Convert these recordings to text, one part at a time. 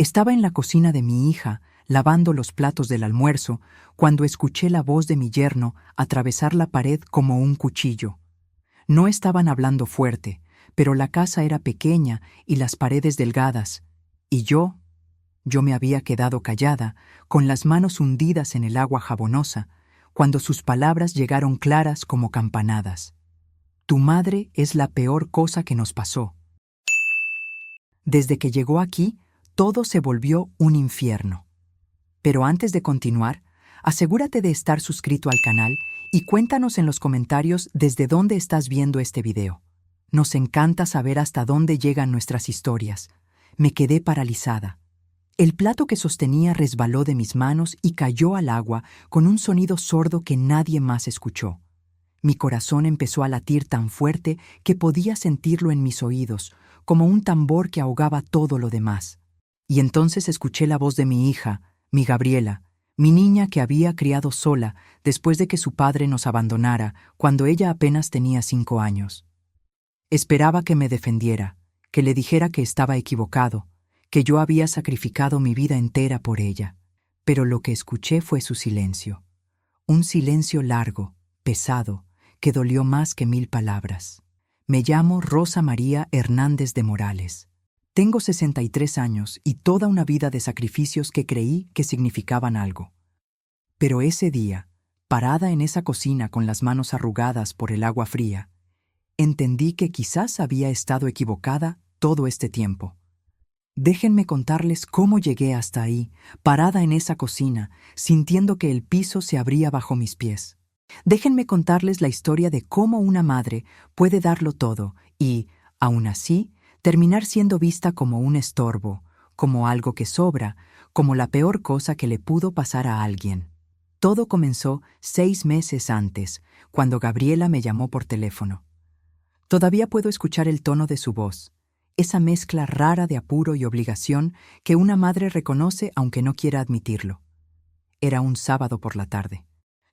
Estaba en la cocina de mi hija, lavando los platos del almuerzo, cuando escuché la voz de mi yerno atravesar la pared como un cuchillo. No estaban hablando fuerte, pero la casa era pequeña y las paredes delgadas, y yo me había quedado callada, con las manos hundidas en el agua jabonosa, cuando sus palabras llegaron claras como campanadas. Tu madre es la peor cosa que nos pasó. Desde que llegó aquí, todo se volvió un infierno. Pero antes de continuar, asegúrate de estar suscrito al canal y cuéntanos en los comentarios desde dónde estás viendo este video. Nos encanta saber hasta dónde llegan nuestras historias. Me quedé paralizada. El plato que sostenía resbaló de mis manos y cayó al agua con un sonido sordo que nadie más escuchó. Mi corazón empezó a latir tan fuerte que podía sentirlo en mis oídos, como un tambor que ahogaba todo lo demás. Y entonces escuché la voz de mi hija, mi Gabriela, mi niña que había criado sola después de que su padre nos abandonara cuando ella apenas tenía 5 años. Esperaba que me defendiera, que le dijera que estaba equivocado, que yo había sacrificado mi vida entera por ella. Pero lo que escuché fue su silencio. Un silencio largo, pesado, que dolió más que 1000 palabras. Me llamo Rosa María Hernández de Morales. Tengo 63 años y toda una vida de sacrificios que creí que significaban algo. Pero ese día, parada en esa cocina con las manos arrugadas por el agua fría, entendí que quizás había estado equivocada todo este tiempo. Déjenme contarles cómo llegué hasta ahí, parada en esa cocina, sintiendo que el piso se abría bajo mis pies. Déjenme contarles la historia de cómo una madre puede darlo todo y, aún así, terminar siendo vista como un estorbo, como algo que sobra, como la peor cosa que le pudo pasar a alguien. Todo comenzó 6 meses antes, cuando Gabriela me llamó por teléfono. Todavía puedo escuchar el tono de su voz, esa mezcla rara de apuro y obligación que una madre reconoce aunque no quiera admitirlo. Era un sábado por la tarde.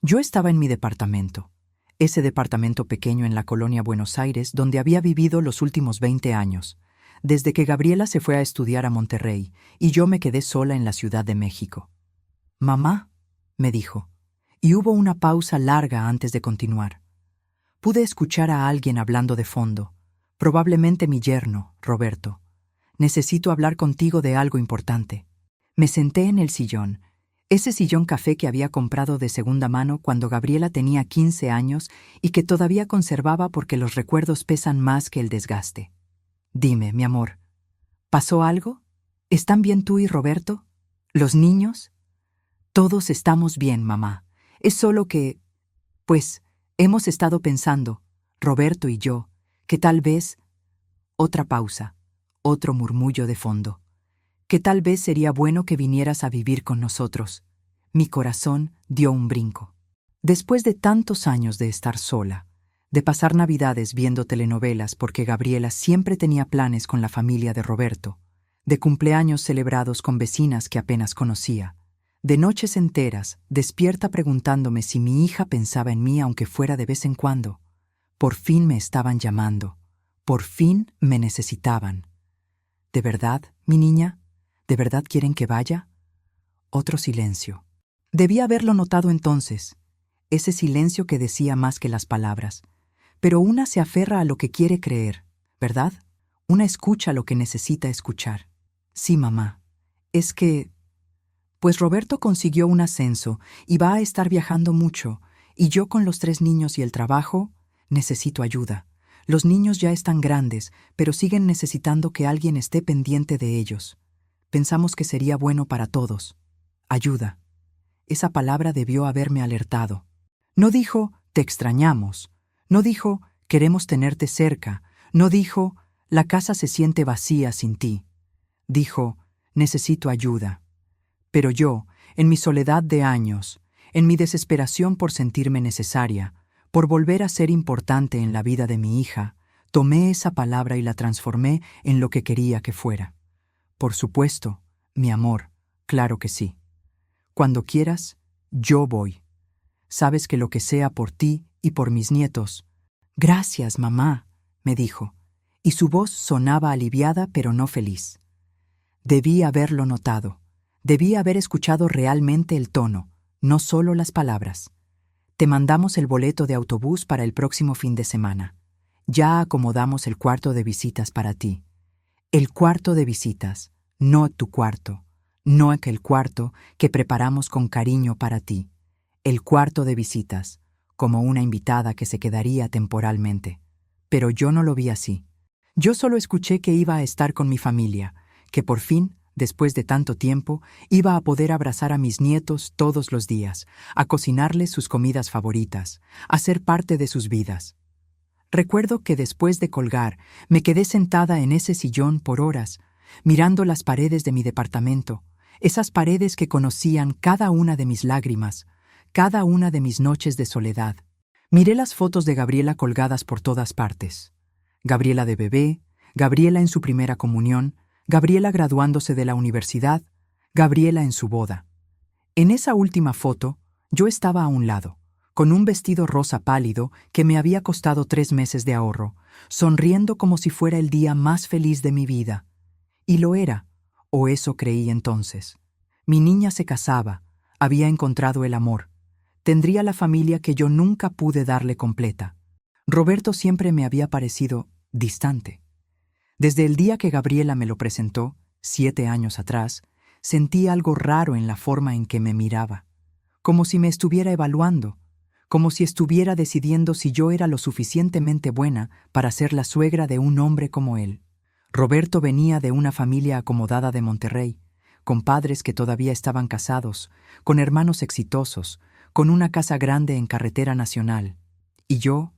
Yo estaba en mi departamento, ese departamento pequeño en la colonia Buenos Aires donde había vivido los últimos 20 años, desde que Gabriela se fue a estudiar a Monterrey y yo me quedé sola en la Ciudad de México. «Mamá», me dijo, y hubo una pausa larga antes de continuar. Pude escuchar a alguien hablando de fondo, probablemente mi yerno, Roberto. «Necesito hablar contigo de algo importante». Me senté en el sillón, ese sillón café que había comprado de segunda mano cuando Gabriela tenía 15 años y que todavía conservaba porque los recuerdos pesan más que el desgaste. «Dime, mi amor, ¿pasó algo? ¿Están bien tú y Roberto? ¿Los niños?» «Todos estamos bien, mamá. Es solo que, pues, hemos estado pensando, Roberto y yo, que tal vez...» Otra pausa, otro murmullo de fondo. «Que tal vez sería bueno que vinieras a vivir con nosotros». Mi corazón dio un brinco. Después de tantos años de estar sola, de pasar Navidades viendo telenovelas porque Gabriela siempre tenía planes con la familia de Roberto, de cumpleaños celebrados con vecinas que apenas conocía, de noches enteras despierta preguntándome si mi hija pensaba en mí aunque fuera de vez en cuando, por fin me estaban llamando, por fin me necesitaban. «¿De verdad, mi niña? ¿De verdad quieren que vaya?» Otro silencio. Debí haberlo notado entonces, ese silencio que decía más que las palabras. Pero una se aferra a lo que quiere creer, ¿verdad? Una escucha lo que necesita escuchar. «Sí, mamá. Es que... pues Roberto consiguió un ascenso y va a estar viajando mucho, y yo con los 3 niños y el trabajo, necesito ayuda. Los niños ya están grandes, pero siguen necesitando que alguien esté pendiente de ellos. Pensamos que sería bueno para todos. Ayuda». Esa palabra debió haberme alertado. No dijo, «te extrañamos». No dijo, «queremos tenerte cerca». No dijo, «la casa se siente vacía sin ti». Dijo, «necesito ayuda». Pero yo, en mi soledad de años, en mi desesperación por sentirme necesaria, por volver a ser importante en la vida de mi hija, tomé esa palabra y la transformé en lo que quería que fuera. «Por supuesto, mi amor, claro que sí. Cuando quieras, yo voy. Sabes que lo que sea por ti y por mis nietos». «Gracias, mamá», me dijo, y su voz sonaba aliviada pero no feliz. Debí haberlo notado. Debí haber escuchado realmente el tono, no solo las palabras. Te mandamos el boleto de autobús para el próximo fin de semana. Ya acomodamos el cuarto de visitas para ti. El cuarto de visitas, no tu cuarto, no aquel cuarto que preparamos con cariño para ti. El cuarto de visitas, como una invitada que se quedaría temporalmente. Pero yo no lo vi así. Yo solo escuché que iba a estar con mi familia, que por fin, después de tanto tiempo, iba a poder abrazar a mis nietos todos los días, a cocinarles sus comidas favoritas, a ser parte de sus vidas. Recuerdo que después de colgar, me quedé sentada en ese sillón por horas, mirando las paredes de mi departamento, esas paredes que conocían cada una de mis lágrimas, cada una de mis noches de soledad. Miré las fotos de Gabriela colgadas por todas partes. Gabriela de bebé, Gabriela en su primera comunión, Gabriela graduándose de la universidad, Gabriela en su boda. En esa última foto, yo estaba a un lado, con un vestido rosa pálido que me había costado 3 meses de ahorro, sonriendo como si fuera el día más feliz de mi vida. Y lo era, o eso creí entonces. Mi niña se casaba, había encontrado el amor. Tendría la familia que yo nunca pude darle completa. Roberto siempre me había parecido distante. Desde el día que Gabriela me lo presentó, 7 años atrás, sentí algo raro en la forma en que me miraba, como si me estuviera evaluando, como si estuviera decidiendo si yo era lo suficientemente buena para ser la suegra de un hombre como él. Roberto venía de una familia acomodada de Monterrey, con padres que todavía estaban casados, con hermanos exitosos, con una casa grande en carretera nacional. Y yo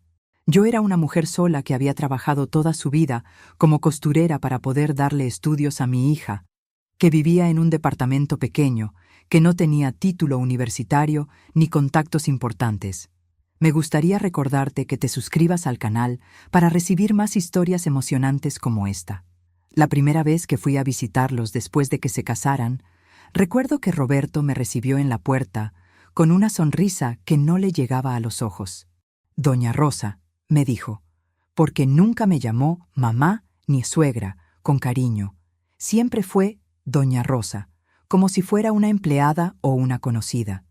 era una mujer sola que había trabajado toda su vida como costurera para poder darle estudios a mi hija, que vivía en un departamento pequeño, que no tenía título universitario ni contactos importantes. Me gustaría recordarte que te suscribas al canal para recibir más historias emocionantes como esta. La primera vez que fui a visitarlos después de que se casaran, recuerdo que Roberto me recibió en la puerta con una sonrisa que no le llegaba a los ojos. Doña Rosa, me dijo, porque nunca me llamó mamá ni suegra, con cariño. Siempre fue Doña Rosa, como si fuera una empleada o una conocida.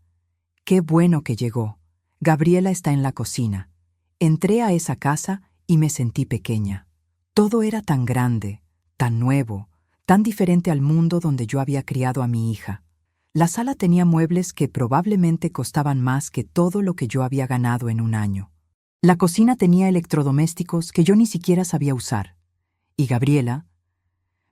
Qué bueno que llegó. Gabriela está en la cocina. Entré a esa casa y me sentí pequeña. Todo era tan grande, tan nuevo, tan diferente al mundo donde yo había criado a mi hija. La sala tenía muebles que probablemente costaban más que todo lo que yo había ganado en un año. La cocina tenía electrodomésticos que yo ni siquiera sabía usar. Y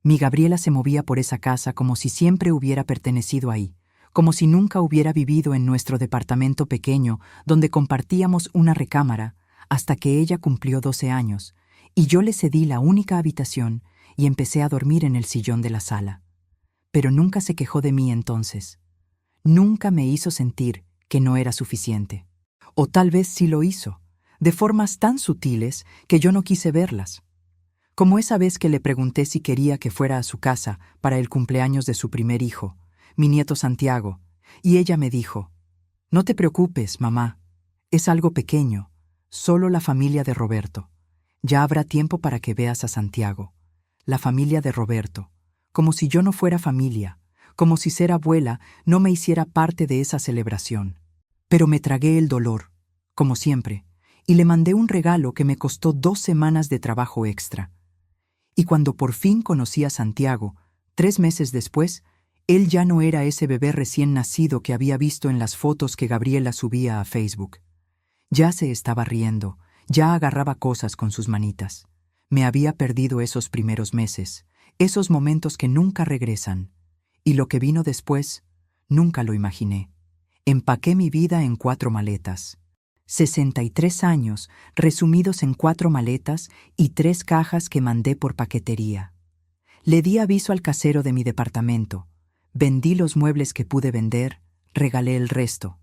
mi Gabriela se movía por esa casa como si siempre hubiera pertenecido ahí, como si nunca hubiera vivido en nuestro departamento pequeño donde compartíamos una recámara, hasta que ella cumplió 12 años, y yo le cedí la única habitación y empecé a dormir en el sillón de la sala. Pero nunca se quejó de mí entonces. Nunca me hizo sentir que no era suficiente. O tal vez sí lo hizo, de formas tan sutiles que yo no quise verlas. Como esa vez que le pregunté si quería que fuera a su casa para el cumpleaños de su primer hijo, mi nieto Santiago, y ella me dijo, «No te preocupes, mamá, es algo pequeño, solo la familia de Roberto. Ya habrá tiempo para que veas a Santiago. La familia de Roberto, como si yo no fuera familia, como si ser abuela no me hiciera parte de esa celebración». Pero me tragué el dolor, como siempre, y le mandé un regalo que me costó 2 semanas de trabajo extra. Y cuando por fin conocí a Santiago, 3 meses después, él ya no era ese bebé recién nacido que había visto en las fotos que Gabriela subía a Facebook. Ya se estaba riendo, ya agarraba cosas con sus manitas. Me había perdido esos primeros meses, esos momentos que nunca regresan. Y lo que vino después, nunca lo imaginé. Empaqué mi vida en 4 maletas. 63 años resumidos en 4 maletas y 3 cajas que mandé por paquetería. Le di aviso al casero de mi departamento. Vendí los muebles que pude vender, regalé el resto.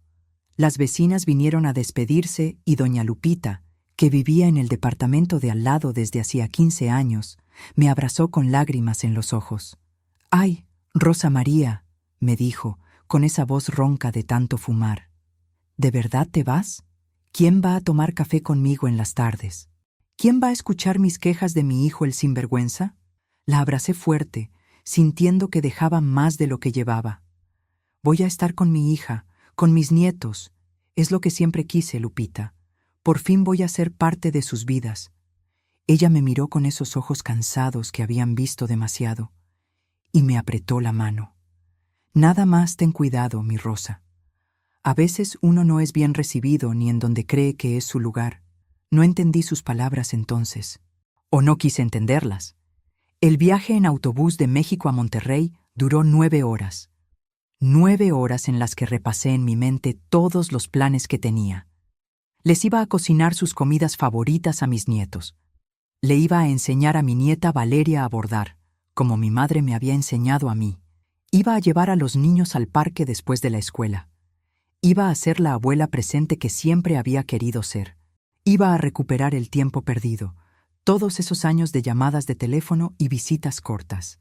Las vecinas vinieron a despedirse y doña Lupita, que vivía en el departamento de al lado desde hacía 15 años, me abrazó con lágrimas en los ojos. «Ay, Rosa María», me dijo, con esa voz ronca de tanto fumar. «¿De verdad te vas? ¿Quién va a tomar café conmigo en las tardes? ¿Quién va a escuchar mis quejas de mi hijo el sinvergüenza?». La abracé fuerte, sintiendo que dejaba más de lo que llevaba. Voy a estar con mi hija, con mis nietos. Es lo que siempre quise, Lupita. Por fin voy a ser parte de sus vidas. Ella me miró con esos ojos cansados que habían visto demasiado, y me apretó la mano. Nada más ten cuidado, mi Rosa. A veces uno no es bien recibido ni en donde cree que es su lugar. No entendí sus palabras entonces, o no quise entenderlas. El viaje en autobús de México a Monterrey duró 9 horas. 9 horas en las que repasé en mi mente todos los planes que tenía. Les iba a cocinar sus comidas favoritas a mis nietos. Le iba a enseñar a mi nieta Valeria a bordar, como mi madre me había enseñado a mí. Iba a llevar a los niños al parque después de la escuela. Iba a ser la abuela presente que siempre había querido ser. Iba a recuperar el tiempo perdido, todos esos años de llamadas de teléfono y visitas cortas.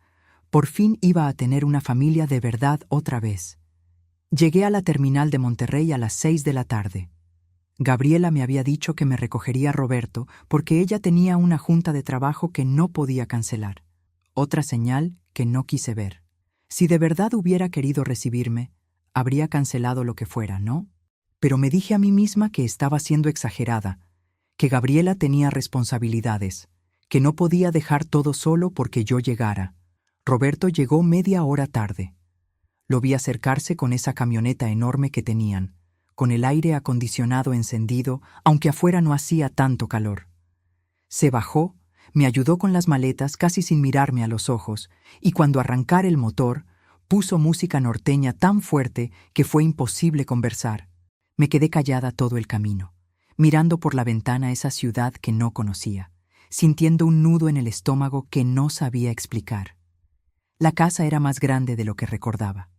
Por fin iba a tener una familia de verdad otra vez. Llegué a la terminal de Monterrey a las 6 de la tarde. Gabriela me había dicho que me recogería Roberto porque ella tenía una junta de trabajo que no podía cancelar. Otra señal que no quise ver. Si de verdad hubiera querido recibirme, habría cancelado lo que fuera, ¿no? Pero me dije a mí misma que estaba siendo exagerada, que Gabriela tenía responsabilidades, que no podía dejar todo solo porque yo llegara. Roberto llegó media hora tarde. Lo vi acercarse con esa camioneta enorme que tenían, con el aire acondicionado encendido, aunque afuera no hacía tanto calor. Se bajó, me ayudó con las maletas casi sin mirarme a los ojos, y cuando arrancara el motor, puso música norteña tan fuerte que fue imposible conversar. Me quedé callada todo el camino, mirando por la ventana esa ciudad que no conocía, sintiendo un nudo en el estómago que no sabía explicar. La casa era más grande de lo que recordaba.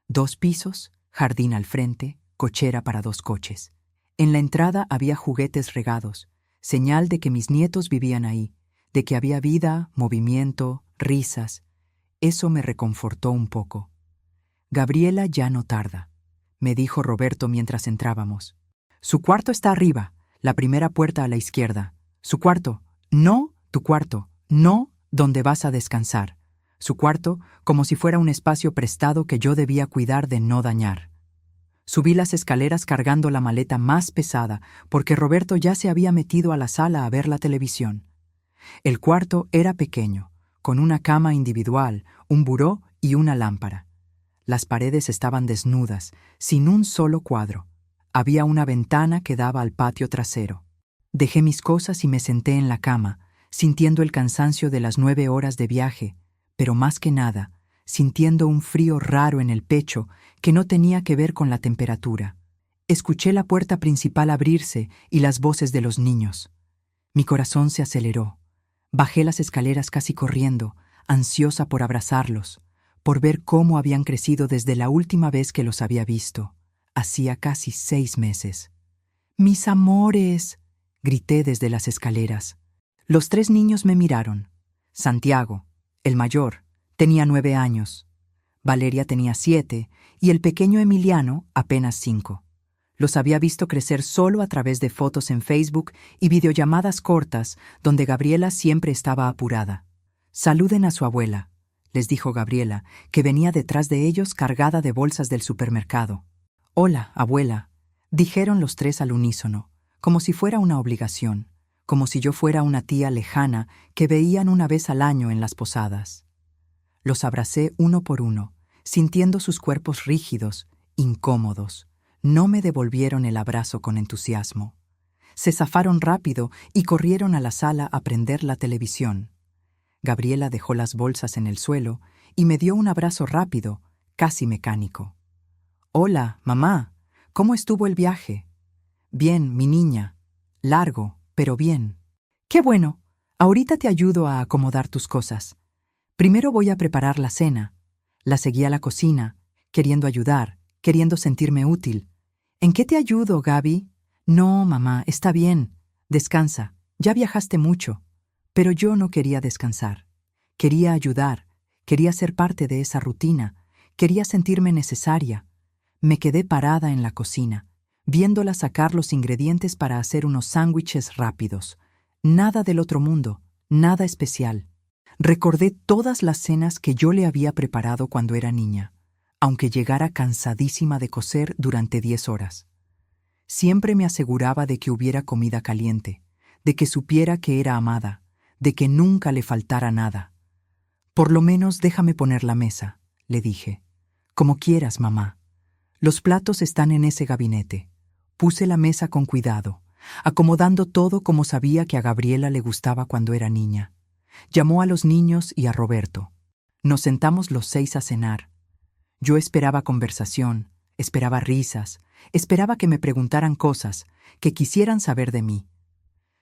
2 pisos, jardín al frente, cochera para 2 coches. En la entrada había juguetes regados, señal de que mis nietos vivían ahí, de que había vida, movimiento, risas. Eso me reconfortó un poco. Gabriela ya no tarda, me dijo Roberto mientras entrábamos. Su cuarto está arriba, la primera puerta a la izquierda. Su cuarto, no tu cuarto, no donde vas a descansar. Su cuarto como si fuera un espacio prestado que yo debía cuidar de no dañar. Subí las escaleras cargando la maleta más pesada porque Roberto ya se había metido a la sala a ver la televisión. El cuarto era pequeño, con una cama individual, un buró y una lámpara. Las paredes estaban desnudas, sin un solo cuadro. Había una ventana que daba al patio trasero. Dejé mis cosas y me senté en la cama, sintiendo el cansancio de las 9 horas de viaje, pero más que nada, sintiendo un frío raro en el pecho que no tenía que ver con la temperatura. Escuché la puerta principal abrirse y las voces de los niños. Mi corazón se aceleró. Bajé las escaleras casi corriendo, ansiosa por abrazarlos, por ver cómo habían crecido desde la última vez que los había visto. Hacía casi 6 meses. ¡Mis amores!, grité desde las escaleras. Los 3 niños me miraron. Santiago, el mayor, tenía 9 años. Valeria tenía 7 y el pequeño Emiliano apenas 5. Los había visto crecer solo a través de fotos en Facebook y videollamadas cortas donde Gabriela siempre estaba apurada. «Saluden a su abuela», les dijo Gabriela, que venía detrás de ellos cargada de bolsas del supermercado. «Hola, abuela», dijeron los 3 al unísono, como si fuera una obligación, como si yo fuera una tía lejana que veían una vez al año en las posadas. Los abracé uno por uno, sintiendo sus cuerpos rígidos, incómodos. No me devolvieron el abrazo con entusiasmo. Se zafaron rápido y corrieron a la sala a prender la televisión. Gabriela dejó las bolsas en el suelo y me dio un abrazo rápido, casi mecánico. «Hola, mamá. ¿Cómo estuvo el viaje?» «Bien, mi niña. Largo, pero bien». «Qué bueno. Ahorita te ayudo a acomodar tus cosas. Primero voy a preparar la cena». La seguí a la cocina, queriendo ayudar, queriendo sentirme útil. «¿En qué te ayudo, Gaby?» «No, mamá, está bien. Descansa. Ya viajaste mucho». Pero yo no quería descansar. Quería ayudar. Quería ser parte de esa rutina. Quería sentirme necesaria. Me quedé parada en la cocina, viéndola sacar los ingredientes para hacer unos sándwiches rápidos. Nada del otro mundo, nada especial. Recordé todas las cenas que yo le había preparado cuando era niña, aunque llegara cansadísima de coser durante 10 horas. Siempre me aseguraba de que hubiera comida caliente, de que supiera que era amada, de que nunca le faltara nada. «Por lo menos déjame poner la mesa», le dije. «Como quieras, mamá. Los platos están en ese gabinete». Puse la mesa con cuidado, acomodando todo como sabía que a Gabriela le gustaba cuando era niña. Llamó a los niños y a Roberto. Nos sentamos los 6 a cenar. Yo esperaba conversación, esperaba risas, esperaba que me preguntaran cosas, que quisieran saber de mí.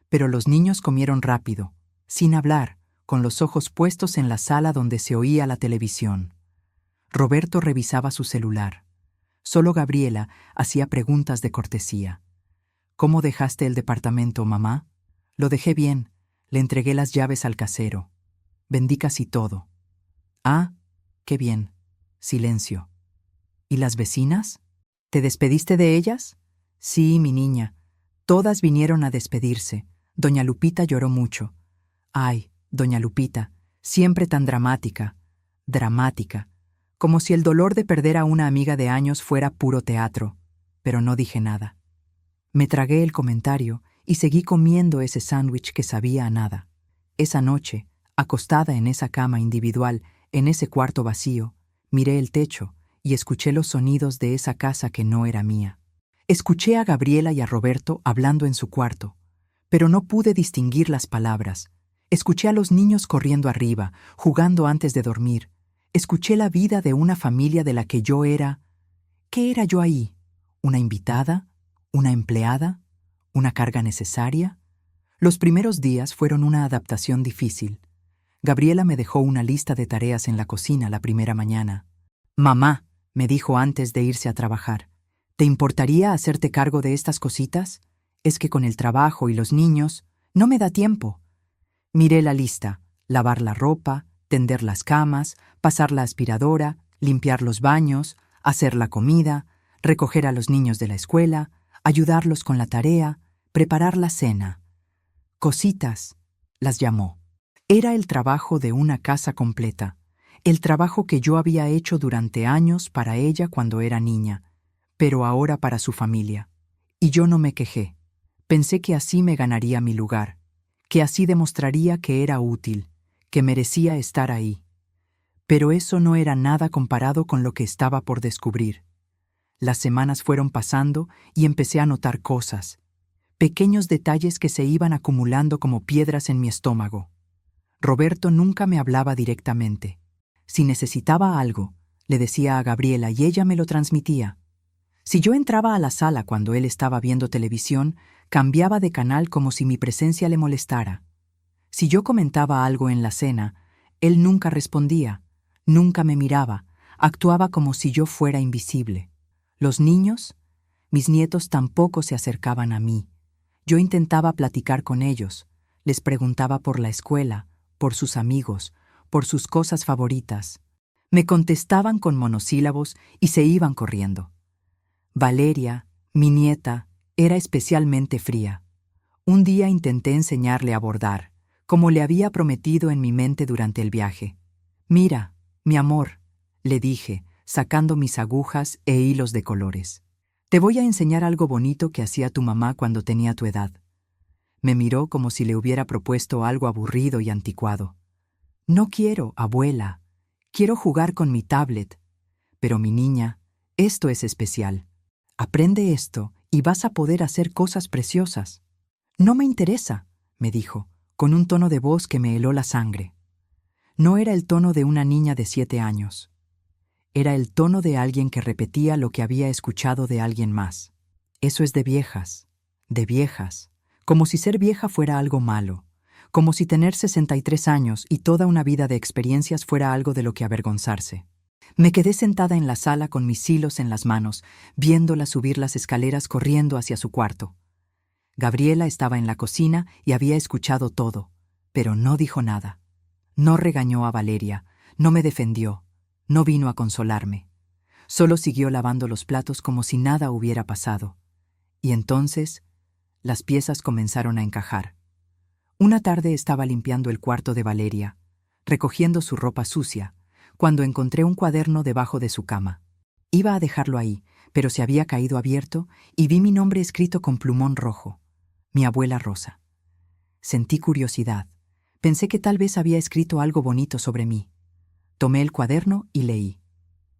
Pero los niños comieron rápido, sin hablar, con los ojos puestos en la sala donde se oía la televisión. Roberto revisaba su celular. Solo Gabriela hacía preguntas de cortesía. «¿Cómo dejaste el departamento, mamá?» «Lo dejé bien. Le entregué las llaves al casero. Vendí casi todo». «Ah, qué bien». Silencio. «¿Y las vecinas? ¿Te despediste de ellas?» «Sí, mi niña. Todas vinieron a despedirse. Doña Lupita lloró mucho». «Ay, doña Lupita, siempre tan dramática». «Dramática. Como si el dolor de perder a una amiga de años fuera puro teatro». Pero no dije nada. Me tragué el comentario y seguí comiendo ese sándwich que sabía a nada. Esa noche, acostada en esa cama individual, en ese cuarto vacío, miré el techo y escuché los sonidos de esa casa que no era mía. Escuché a Gabriela y a Roberto hablando en su cuarto, pero no pude distinguir las palabras. Escuché a los niños corriendo arriba, jugando antes de dormir. Escuché la vida de una familia de la que yo era... ¿Qué era yo ahí? ¿Una invitada? ¿Una empleada? ¿Una carga necesaria? Los primeros días fueron una adaptación difícil. Gabriela me dejó una lista de tareas en la cocina la primera mañana. «Mamá», me dijo antes de irse a trabajar, «¿te importaría hacerte cargo de estas cositas? Es que con el trabajo y los niños no me da tiempo». Miré la lista: lavar la ropa, tender las camas, pasar la aspiradora, limpiar los baños, hacer la comida, recoger a los niños de la escuela, ayudarlos con la tarea, preparar la cena. Cositas, las llamó. Era el trabajo de una casa completa, el trabajo que yo había hecho durante años para ella cuando era niña, pero ahora para su familia. Y yo no me quejé. Pensé que así me ganaría mi lugar, que así demostraría que era útil, que merecía estar ahí. Pero eso no era nada comparado con lo que estaba por descubrir. Las semanas fueron pasando y empecé a notar cosas, pequeños detalles que se iban acumulando como piedras en mi estómago. Roberto nunca me hablaba directamente. Si necesitaba algo, le decía a Gabriela y ella me lo transmitía. Si yo entraba a la sala cuando él estaba viendo televisión, cambiaba de canal como si mi presencia le molestara. Si yo comentaba algo en la cena, él nunca respondía, nunca me miraba, actuaba como si yo fuera invisible. Los niños, mis nietos tampoco se acercaban a mí. Yo intentaba platicar con ellos, les preguntaba por la escuela, por sus amigos, por sus cosas favoritas. Me contestaban con monosílabos y se iban corriendo. Valeria, mi nieta, era especialmente fría. Un día intenté enseñarle a bordar, como le había prometido en mi mente durante el viaje. «Mira, mi amor», le dije, sacando mis agujas e hilos de colores. «Te voy a enseñar algo bonito que hacía tu mamá cuando tenía tu edad». Me miró como si le hubiera propuesto algo aburrido y anticuado. «No quiero, abuela. Quiero jugar con mi tablet». «Pero mi niña, esto es especial. Aprende esto y vas a poder hacer cosas preciosas». «No me interesa», me dijo, con un tono de voz que me heló la sangre. No era el tono de una niña de 7 años. Era el tono de alguien que repetía lo que había escuchado de alguien más. «Eso es de viejas, como si ser vieja fuera algo malo, como si tener 63 años y toda una vida de experiencias fuera algo de lo que avergonzarse». Me quedé sentada en la sala con mis hilos en las manos, viéndola subir las escaleras corriendo hacia su cuarto. Gabriela estaba en la cocina y había escuchado todo, pero no dijo nada. No regañó a Valeria, no me defendió, no vino a consolarme. Solo siguió lavando los platos como si nada hubiera pasado. Y entonces, las piezas comenzaron a encajar. Una tarde estaba limpiando el cuarto de Valeria. recogiendo su ropa sucia, cuando encontré un cuaderno debajo de su cama. Iba a dejarlo ahí, pero se había caído abierto y vi mi nombre escrito con plumón rojo. Mi abuela Rosa. Sentí curiosidad. Pensé que tal vez había escrito algo bonito sobre mí. Tomé el cuaderno y leí.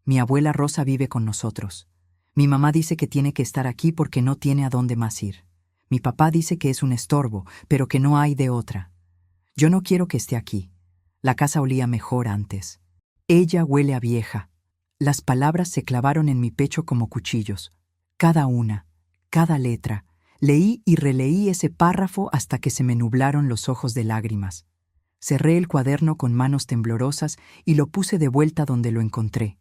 Mi abuela Rosa vive con nosotros. Mi mamá dice que tiene que estar aquí porque no tiene a dónde más ir. Mi papá dice que es un estorbo, pero que no hay de otra. Yo no quiero que esté aquí. La casa olía mejor antes. Ella huele a vieja. Las palabras se clavaron en mi pecho como cuchillos. Cada una, cada letra. Leí y releí ese párrafo hasta que se me nublaron los ojos de lágrimas. Cerré el cuaderno con manos temblorosas y lo puse de vuelta donde lo encontré.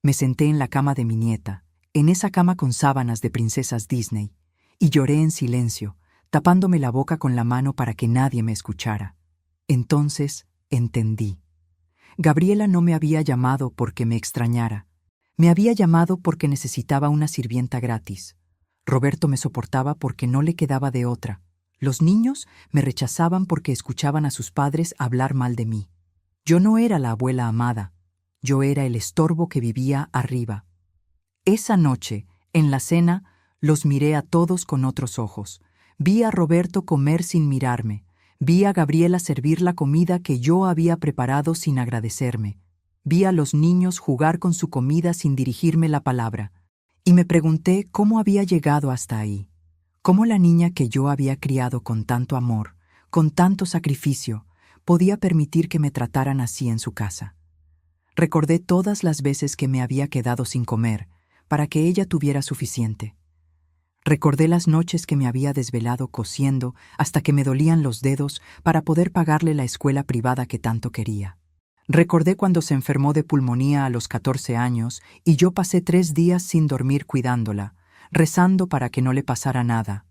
Me senté en la cama de mi nieta, en esa cama con sábanas de princesas Disney, y lloré en silencio, tapándome la boca con la mano para que nadie me escuchara. Entonces entendí. Gabriela no me había llamado porque me extrañara. Me había llamado porque necesitaba una sirvienta gratis. Roberto me soportaba porque no le quedaba de otra. Los niños me rechazaban porque escuchaban a sus padres hablar mal de mí. Yo no era la abuela amada. Yo era el estorbo que vivía arriba. Esa noche, en la cena, los miré a todos con otros ojos. Vi a Roberto comer sin mirarme. Vi a Gabriela servir la comida que yo había preparado sin agradecerme. Vi a los niños jugar con su comida sin dirigirme la palabra. Y me pregunté cómo había llegado hasta ahí. Cómo la niña que yo había criado con tanto amor, con tanto sacrificio, podía permitir que me trataran así en su casa. Recordé todas las veces que me había quedado sin comer, para que ella tuviera suficiente. Recordé las noches que me había desvelado cosiendo hasta que me dolían los dedos para poder pagarle la escuela privada que tanto quería. Recordé cuando se enfermó de pulmonía a los 14 años y yo pasé 3 días sin dormir cuidándola, rezando para que no le pasara nada.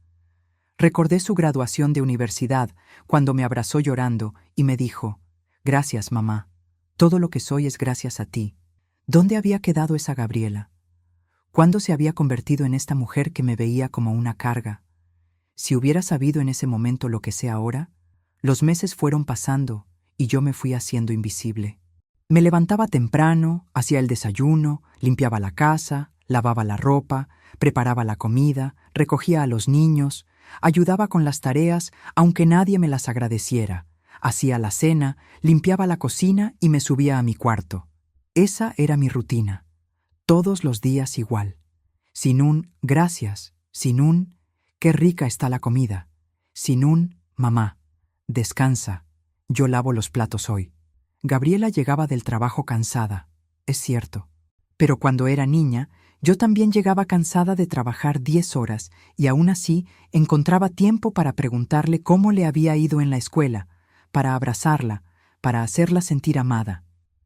Recordé su graduación de universidad, cuando me abrazó llorando y me dijo: «Gracias, mamá. Todo lo que soy es gracias a ti». ¿Dónde había quedado esa Gabriela? ¿Cuándo se había convertido en esta mujer que me veía como una carga? Si hubiera sabido en ese momento lo que sé ahora, los meses fueron pasando y yo me fui haciendo invisible. Me levantaba temprano, hacía el desayuno, limpiaba la casa, lavaba la ropa, preparaba la comida, recogía a los niños, ayudaba con las tareas aunque nadie me las agradeciera, hacía la cena, limpiaba la cocina y me subía a mi cuarto. Esa era mi rutina, todos los días igual, sin un «gracias», sin un «qué rica está la comida», sin un «mamá, descansa, yo lavo los platos hoy». Gabriela llegaba del trabajo cansada, es cierto, pero cuando era niña, yo también llegaba cansada de trabajar 10 horas y aún así encontraba tiempo para preguntarle cómo le había ido en la escuela, para abrazarla, para hacerla sentir amada.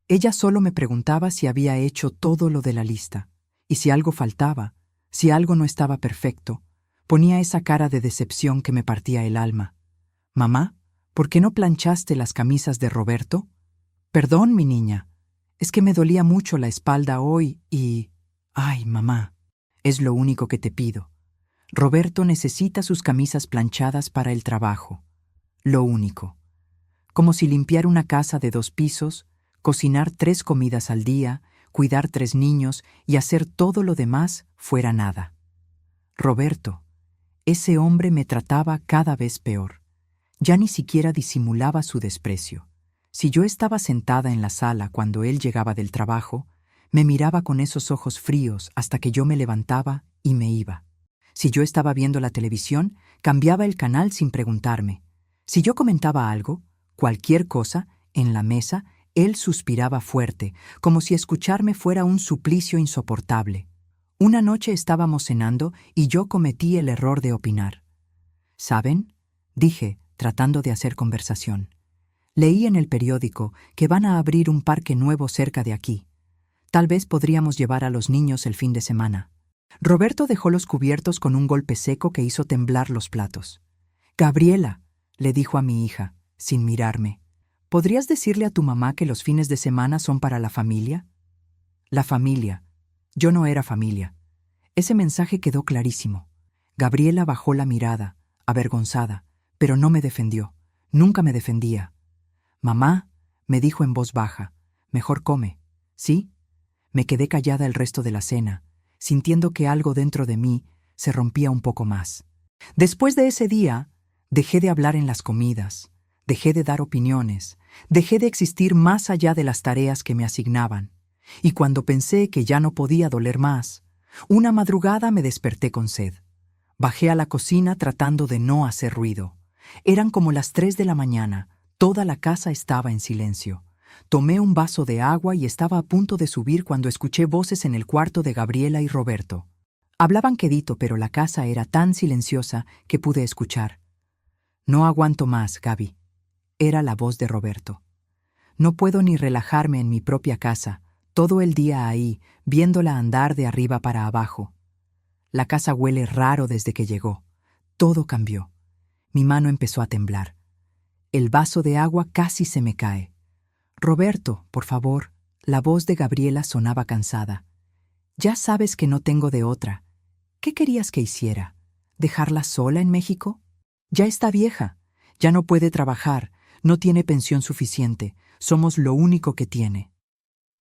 Ella solo me preguntaba si había hecho todo lo de la lista, y si algo faltaba, si algo no estaba perfecto, ponía esa cara de decepción que me partía el alma. «Mamá, ¿por qué no planchaste las camisas de Roberto?» «Perdón, mi niña, es que me dolía mucho la espalda hoy y...» «Ay, mamá, es lo único que te pido. Roberto necesita sus camisas planchadas para el trabajo. Lo único. Como si limpiar una casa de 2 pisos, cocinar 3 comidas al día, cuidar 3 niños y hacer todo lo demás fuera nada. Roberto, ese hombre me trataba cada vez peor. Ya ni siquiera disimulaba su desprecio. Si yo estaba sentada en la sala cuando él llegaba del trabajo, me miraba con esos ojos fríos hasta que yo me levantaba y me iba. Si yo estaba viendo la televisión, cambiaba el canal sin preguntarme. Si yo comentaba algo, cualquier cosa, en la mesa, él suspiraba fuerte, como si escucharme fuera un suplicio insoportable. Una noche estábamos cenando y yo cometí el error de opinar. «¿Saben?», dije, tratando de hacer conversación. «Leí en el periódico que van a abrir un parque nuevo cerca de aquí. Tal vez podríamos llevar a los niños el fin de semana». Roberto dejó los cubiertos con un golpe seco que hizo temblar los platos. «Gabriela», le dijo a mi hija, sin mirarme, «¿podrías decirle a tu mamá que los fines de semana son para la familia?» La familia. Yo no era familia. Ese mensaje quedó clarísimo. Gabriela bajó la mirada, avergonzada, pero no me defendió. Nunca me defendía. «Mamá», me dijo en voz baja. Mejor come. ¿Sí? Me quedé callada el resto de la cena, sintiendo que algo dentro de mí se rompía un poco más. Después de ese día, dejé de hablar en las comidas, dejé de dar opiniones, dejé de existir más allá de las tareas que me asignaban. Y cuando pensé que ya no podía doler más, una madrugada me desperté con sed. Bajé a la cocina tratando de no hacer ruido. Eran como las 3 de la mañana, toda la casa estaba en silencio. Tomé un vaso de agua y estaba a punto de subir cuando escuché voces en el cuarto de Gabriela y Roberto. Hablaban quedito, pero la casa era tan silenciosa que pude escuchar. No aguanto más, Gaby. Era la voz de Roberto. No puedo ni relajarme en mi propia casa, todo el día ahí, viéndola andar de arriba para abajo. La casa huele raro desde que llegó. Todo cambió. Mi mano empezó a temblar. El vaso de agua casi se me cae. Roberto, por favor. La voz de Gabriela sonaba cansada. Ya sabes que no tengo de otra. ¿Qué querías que hiciera? ¿Dejarla sola en México? Ya está vieja. Ya no puede trabajar. No tiene pensión suficiente. Somos lo único que tiene.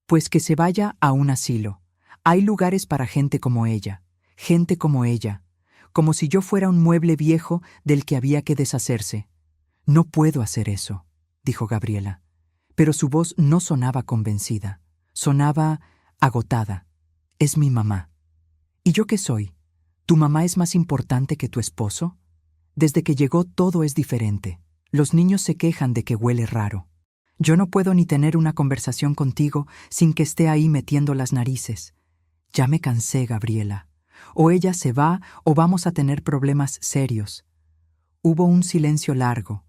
Pues que se vaya a un asilo. Hay lugares para gente como ella. Gente como ella. Como si yo fuera un mueble viejo del que había que deshacerse. No puedo hacer eso, dijo Gabriela. Pero su voz no sonaba convencida. Sonaba agotada. Es mi mamá. ¿Y yo qué soy? ¿Tu mamá es más importante que tu esposo? Desde que llegó todo es diferente. Los niños se quejan de que huele raro. Yo no puedo ni tener una conversación contigo sin que esté ahí metiendo las narices. Ya me cansé, Gabriela. O ella se va o vamos a tener problemas serios. Hubo un silencio largo.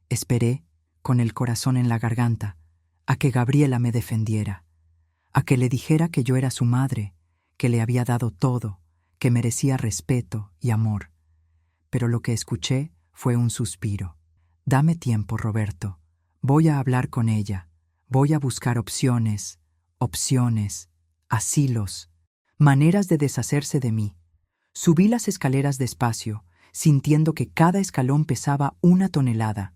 Esperé, con el corazón en la garganta, a que Gabriela me defendiera, a que le dijera que yo era su madre, que le había dado todo, que merecía respeto y amor. Pero lo que escuché fue un suspiro. Dame tiempo, Roberto. Voy a hablar con ella. Voy a buscar opciones, asilos, maneras de deshacerse de mí. Subí las escaleras despacio, sintiendo que cada escalón pesaba 1 tonelada.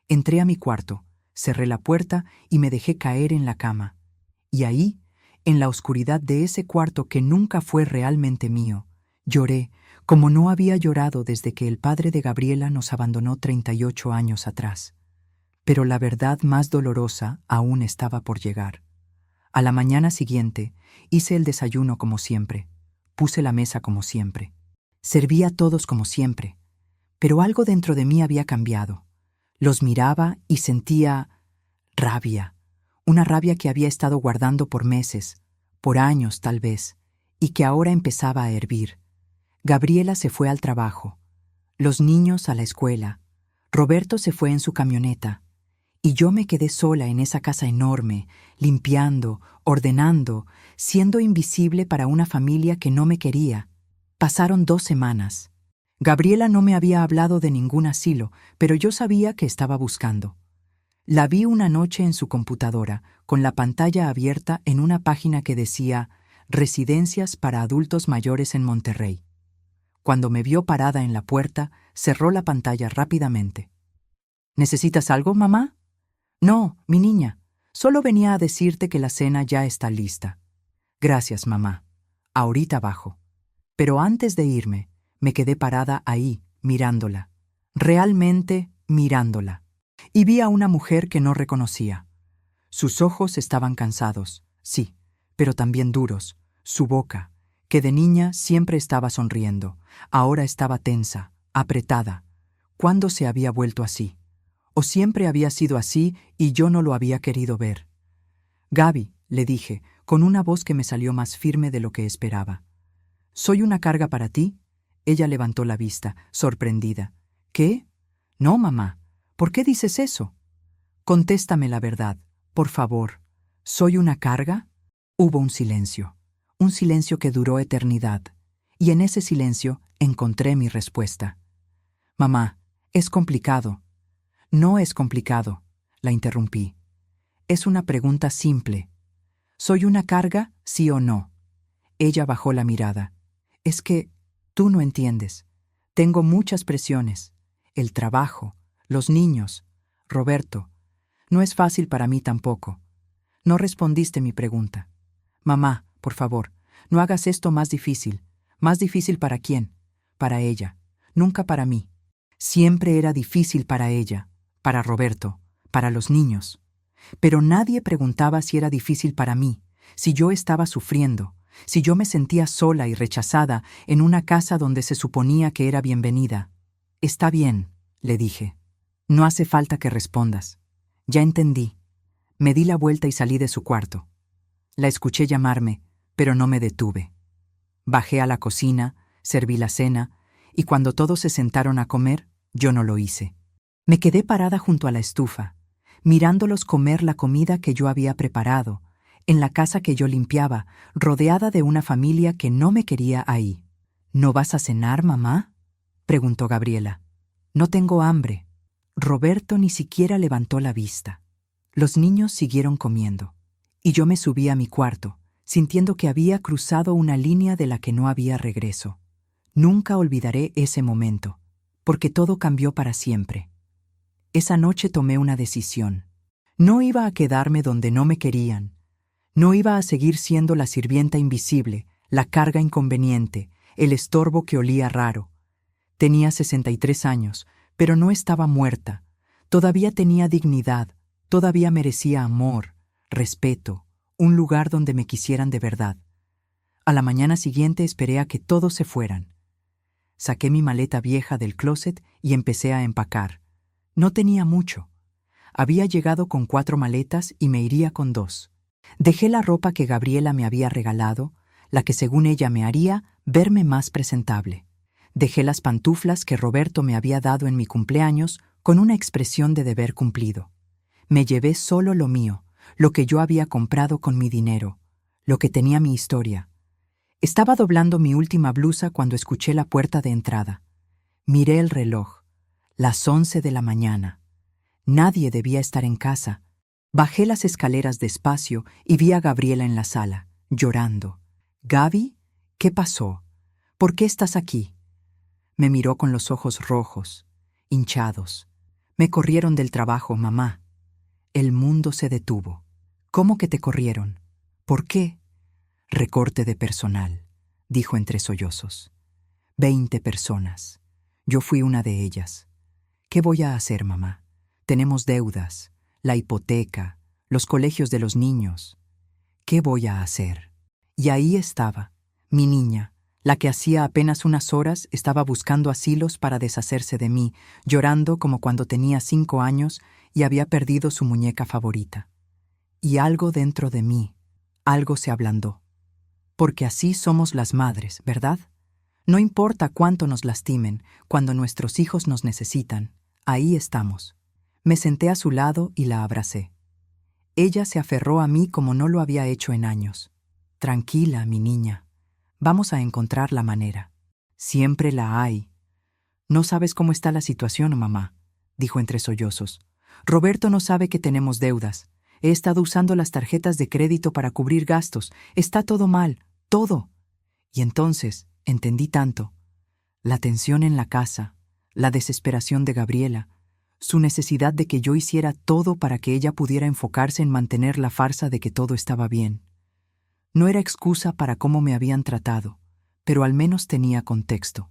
Entré a mi cuarto, cerré la puerta y me dejé caer en la cama. Y ahí, en la oscuridad de ese cuarto que nunca fue realmente mío, lloré como no había llorado desde que el padre de Gabriela nos abandonó 38 años atrás. Pero la verdad más dolorosa aún estaba por llegar. A la mañana siguiente, hice el desayuno como siempre, puse la mesa como siempre. Serví a todos como siempre, pero algo dentro de mí había cambiado. Los miraba y sentía rabia, una rabia que había estado guardando por meses, por años tal vez, y que ahora empezaba a hervir. Gabriela se fue al trabajo, los niños a la escuela, Roberto se fue en su camioneta, y yo me quedé sola en esa casa enorme, limpiando, ordenando, siendo invisible para una familia que no me quería. Pasaron 2 semanas. Gabriela no me había hablado de ningún asilo, pero yo sabía que estaba buscando. La vi una noche en su computadora, con la pantalla abierta en una página que decía Residencias para adultos mayores en Monterrey. Cuando me vio parada en la puerta, cerró la pantalla rápidamente. ¿Necesitas algo, mamá? No, mi niña. Solo venía a decirte que la cena ya está lista. Gracias, mamá. Ahorita bajo. Pero antes de irme, me quedé parada ahí, mirándola. Realmente mirándola. Y vi a una mujer que no reconocía. Sus ojos estaban cansados, sí, pero también duros. Su boca, que de niña siempre estaba sonriendo, ahora estaba tensa, apretada. ¿Cuándo se había vuelto así? ¿O siempre había sido así y yo no lo había querido ver? Gaby, le dije, con una voz que me salió más firme de lo que esperaba. ¿Soy una carga para ti? Ella levantó la vista, sorprendida. ¿Qué? No, mamá. ¿Por qué dices eso? Contéstame la verdad, por favor. ¿Soy una carga? Hubo un silencio que duró eternidad, y en ese silencio encontré mi respuesta. Mamá, es complicado. No es complicado, la interrumpí. Es una pregunta simple. ¿Soy una carga, sí o no? Ella bajó la mirada. Es que tú no entiendes. Tengo muchas presiones. El trabajo, los niños, Roberto. No es fácil para mí tampoco. No respondiste mi pregunta. Mamá, por favor, no hagas esto más difícil. ¿Más difícil para quién? Para ella. Nunca para mí. Siempre era difícil para ella, para Roberto, para los niños. Pero nadie preguntaba si era difícil para mí, si yo estaba sufriendo, si yo me sentía sola y rechazada en una casa donde se suponía que era bienvenida. Está bien, le dije. No hace falta que respondas. Ya entendí. Me di la vuelta y salí de su cuarto. La escuché llamarme, pero no me detuve. Bajé a la cocina, serví la cena, y cuando todos se sentaron a comer, yo no lo hice. Me quedé parada junto a la estufa, mirándolos comer la comida que yo había preparado, en la casa que yo limpiaba, rodeada de una familia que no me quería ahí. ¿No vas a cenar, mamá?, preguntó Gabriela. No tengo hambre. Roberto ni siquiera levantó la vista. Los niños siguieron comiendo, y yo me subí a mi cuarto, sintiendo que había cruzado una línea de la que no había regreso. Nunca olvidaré ese momento, porque todo cambió para siempre. Esa noche tomé una decisión. No iba a quedarme donde no me querían. No iba a seguir siendo la sirvienta invisible, la carga inconveniente, el estorbo que olía raro. Tenía 63 años, pero no estaba muerta. Todavía tenía dignidad, todavía merecía amor, respeto, un lugar donde me quisieran de verdad. A la mañana siguiente esperé a que todos se fueran. Saqué mi maleta vieja del closet y empecé a empacar. No tenía mucho. Había llegado con 4 maletas y me iría con 2. Dejé la ropa que Gabriela me había regalado, la que según ella me haría verme más presentable. Dejé las pantuflas que Roberto me había dado en mi cumpleaños con una expresión de deber cumplido. Me llevé solo lo mío, lo que yo había comprado con mi dinero, lo que tenía mi historia. Estaba doblando mi última blusa cuando escuché la puerta de entrada. Miré el reloj. Las 11 de la mañana. Nadie debía estar en casa. Bajé las escaleras despacio y vi a Gabriela en la sala, llorando. «Gaby, ¿qué pasó? ¿Por qué estás aquí?» Me miró con los ojos rojos, hinchados. «Me corrieron del trabajo, mamá». El mundo se detuvo. «¿Cómo que te corrieron? ¿Por qué?» «Recorte de personal», dijo entre sollozos. 20 personas. Yo fui una de ellas. «¿Qué voy a hacer, mamá? Tenemos deudas, la hipoteca, los colegios de los niños. ¿Qué voy a hacer?» Y ahí estaba, mi niña, la que hacía apenas unas horas estaba buscando asilos para deshacerse de mí, llorando como cuando tenía 5 años y había perdido su muñeca favorita. Y algo dentro de mí, algo se ablandó. Porque así somos las madres, ¿verdad? No importa cuánto nos lastimen, cuando nuestros hijos nos necesitan, ahí estamos. Me senté a su lado y la abracé. Ella se aferró a mí como no lo había hecho en años. «Tranquila, mi niña. Vamos a encontrar la manera. Siempre la hay». «No sabes cómo está la situación, mamá», dijo entre sollozos. «Roberto no sabe que tenemos deudas. He estado usando las tarjetas de crédito para cubrir gastos. Está todo mal, todo». Y entonces entendí tanto. La tensión en la casa, la desesperación de Gabriela, su necesidad de que yo hiciera todo para que ella pudiera enfocarse en mantener la farsa de que todo estaba bien. No era excusa para cómo me habían tratado, pero al menos tenía contexto.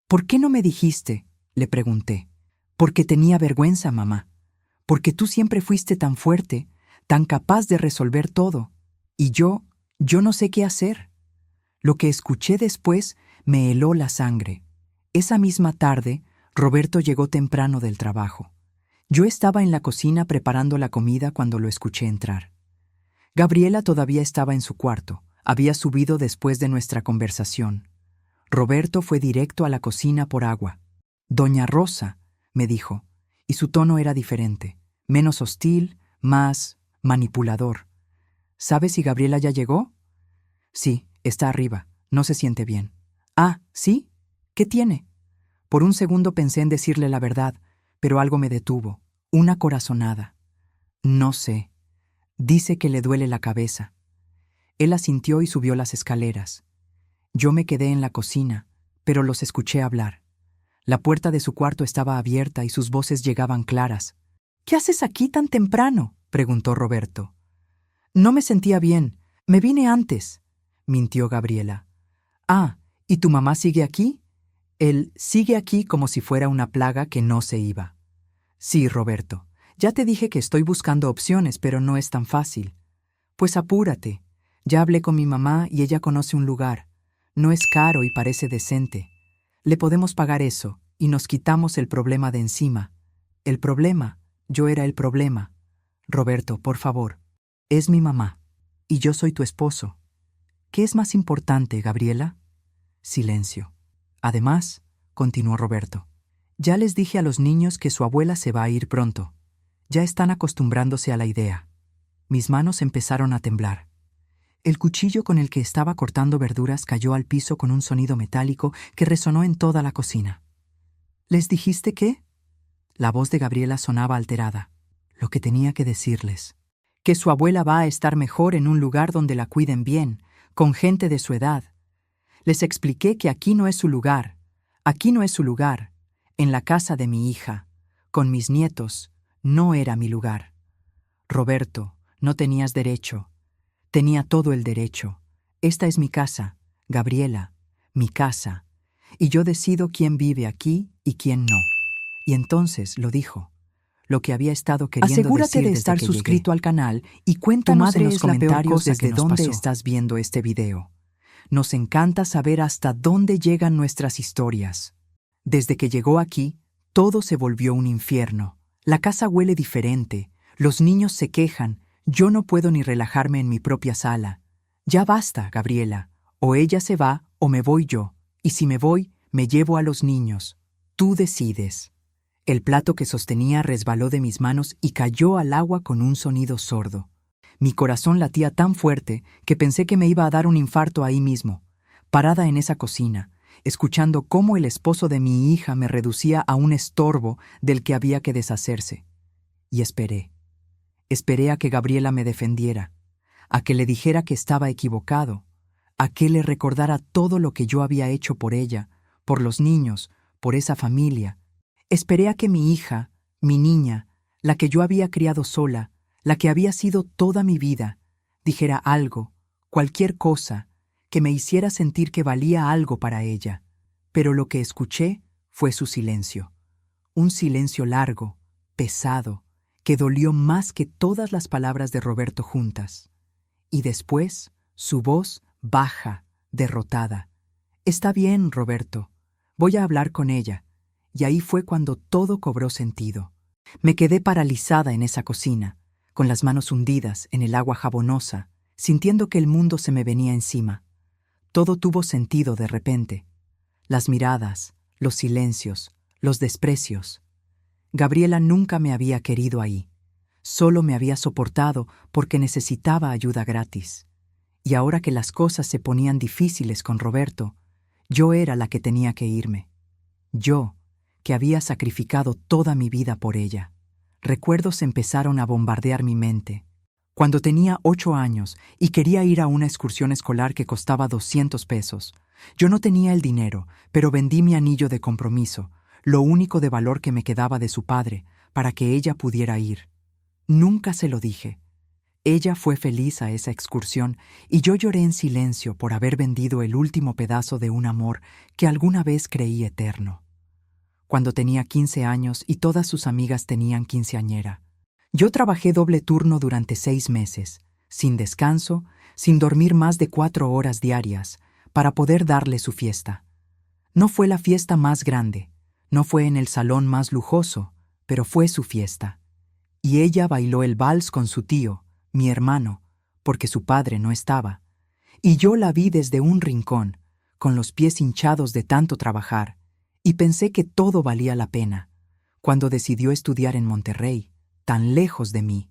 «¿Por qué no me dijiste?», le pregunté. «Porque tenía vergüenza, mamá. Porque tú siempre fuiste tan fuerte, tan capaz de resolver todo. Y yo no sé qué hacer». Lo que escuché después me heló la sangre. Esa misma tarde, Roberto llegó temprano del trabajo. Yo estaba en la cocina preparando la comida cuando lo escuché entrar. Gabriela todavía estaba en su cuarto. Había subido después de nuestra conversación. Roberto fue directo a la cocina por agua. «Doña Rosa», me dijo, y su tono era diferente, menos hostil, más manipulador. «¿Sabes si Gabriela ya llegó?» «Sí, está arriba. No se siente bien». «Ah, ¿sí? ¿Qué tiene?» Por un segundo pensé en decirle la verdad, pero algo me detuvo. Una corazonada. «No sé. Dice que le duele la cabeza». Él asintió y subió las escaleras. Yo me quedé en la cocina, pero los escuché hablar. La puerta de su cuarto estaba abierta y sus voces llegaban claras. ¿Qué haces aquí tan temprano?, preguntó Roberto. No me sentía bien. Me vine antes, mintió Gabriela. Ah, ¿y tu mamá sigue aquí? Él sigue aquí como si fuera una plaga que no se iba. Sí, Roberto. Ya te dije que estoy buscando opciones, pero no es tan fácil. Pues apúrate. Ya hablé con mi mamá y ella conoce un lugar. No es caro y parece decente. Le podemos pagar eso y nos quitamos el problema de encima. El problema, yo era el problema. Roberto, por favor. Es mi mamá. Y yo soy tu esposo. ¿Qué es más importante, Gabriela? Silencio. Además, continuó Roberto, ya les dije a los niños que su abuela se va a ir pronto. Ya están acostumbrándose a la idea. Mis manos empezaron a temblar. El cuchillo con el que estaba cortando verduras cayó al piso con un sonido metálico que resonó en toda la cocina. ¿Les dijiste qué? La voz de Gabriela sonaba alterada. Lo que tenía que decirles. Que su abuela va a estar mejor en un lugar donde la cuiden bien, con gente de su edad. Les expliqué que aquí no es su lugar. Aquí no es su lugar. En la casa de mi hija, con mis nietos, no era mi lugar. Roberto, no tenías derecho. Tenía todo el derecho. Esta es mi casa, Gabriela, mi casa. Y yo decido quién vive aquí y quién no. Y entonces lo dijo. Lo que había estado queriendo Asegúrate decir de desde estar que suscrito llegué. al canal y Tu cuéntanos madre en los es la peor comentarios cosa desde que nos dónde pasó. estás Viendo este video. Nos encanta saber hasta dónde llegan nuestras historias. Desde que llegó aquí, todo se volvió un infierno. La casa huele diferente, los niños se quejan, yo no puedo ni relajarme en mi propia sala. Ya basta, Gabriela. O ella se va o me voy yo. Y si me voy, me llevo a los niños. Tú decides. El plato que sostenía resbaló de mis manos y cayó al agua con un sonido sordo. Mi corazón latía tan fuerte que pensé que me iba a dar un infarto ahí mismo, parada en esa cocina, escuchando cómo el esposo de mi hija me reducía a un estorbo del que había que deshacerse. Y esperé. Esperé a que Gabriela me defendiera, a que le dijera que estaba equivocado, a que le recordara todo lo que yo había hecho por ella, por los niños, por esa familia. Esperé a que mi hija, mi niña, la que yo había criado sola, la que había sido toda mi vida, dijera algo, cualquier cosa, que me hiciera sentir que valía algo para ella. Pero lo que escuché fue su silencio. Un silencio largo, pesado, que dolió más que todas las palabras de Roberto juntas. Y después, su voz baja, derrotada. Está bien, Roberto. Voy a hablar con ella. Y ahí fue cuando todo cobró sentido. Me quedé paralizada en esa cocina, con las manos hundidas en el agua jabonosa, sintiendo que el mundo se me venía encima. Todo tuvo sentido de repente. Las miradas, los silencios, los desprecios. Gabriela nunca me había querido ahí. Solo me había soportado porque necesitaba ayuda gratis. Y ahora que las cosas se ponían difíciles con Roberto, yo era la que tenía que irme. Yo, que había sacrificado toda mi vida por ella. Recuerdos empezaron a bombardear mi mente. Cuando tenía 8 años y quería ir a una excursión escolar que costaba 200 pesos. Yo no tenía el dinero, pero vendí mi anillo de compromiso, lo único de valor que me quedaba de su padre, para que ella pudiera ir. Nunca se lo dije. Ella fue feliz a esa excursión y yo lloré en silencio por haber vendido el último pedazo de un amor que alguna vez creí eterno. Cuando tenía 15 años y todas sus amigas tenían quinceañera. Yo trabajé doble turno durante 6 meses, sin descanso, sin dormir más de 4 horas diarias, para poder darle su fiesta. No fue la fiesta más grande, no fue en el salón más lujoso, pero fue su fiesta. Y ella bailó el vals con su tío, mi hermano, porque su padre no estaba. Y yo la vi desde un rincón, con los pies hinchados de tanto trabajar, y pensé que todo valía la pena, cuando decidió estudiar en Monterrey, tan lejos de mí.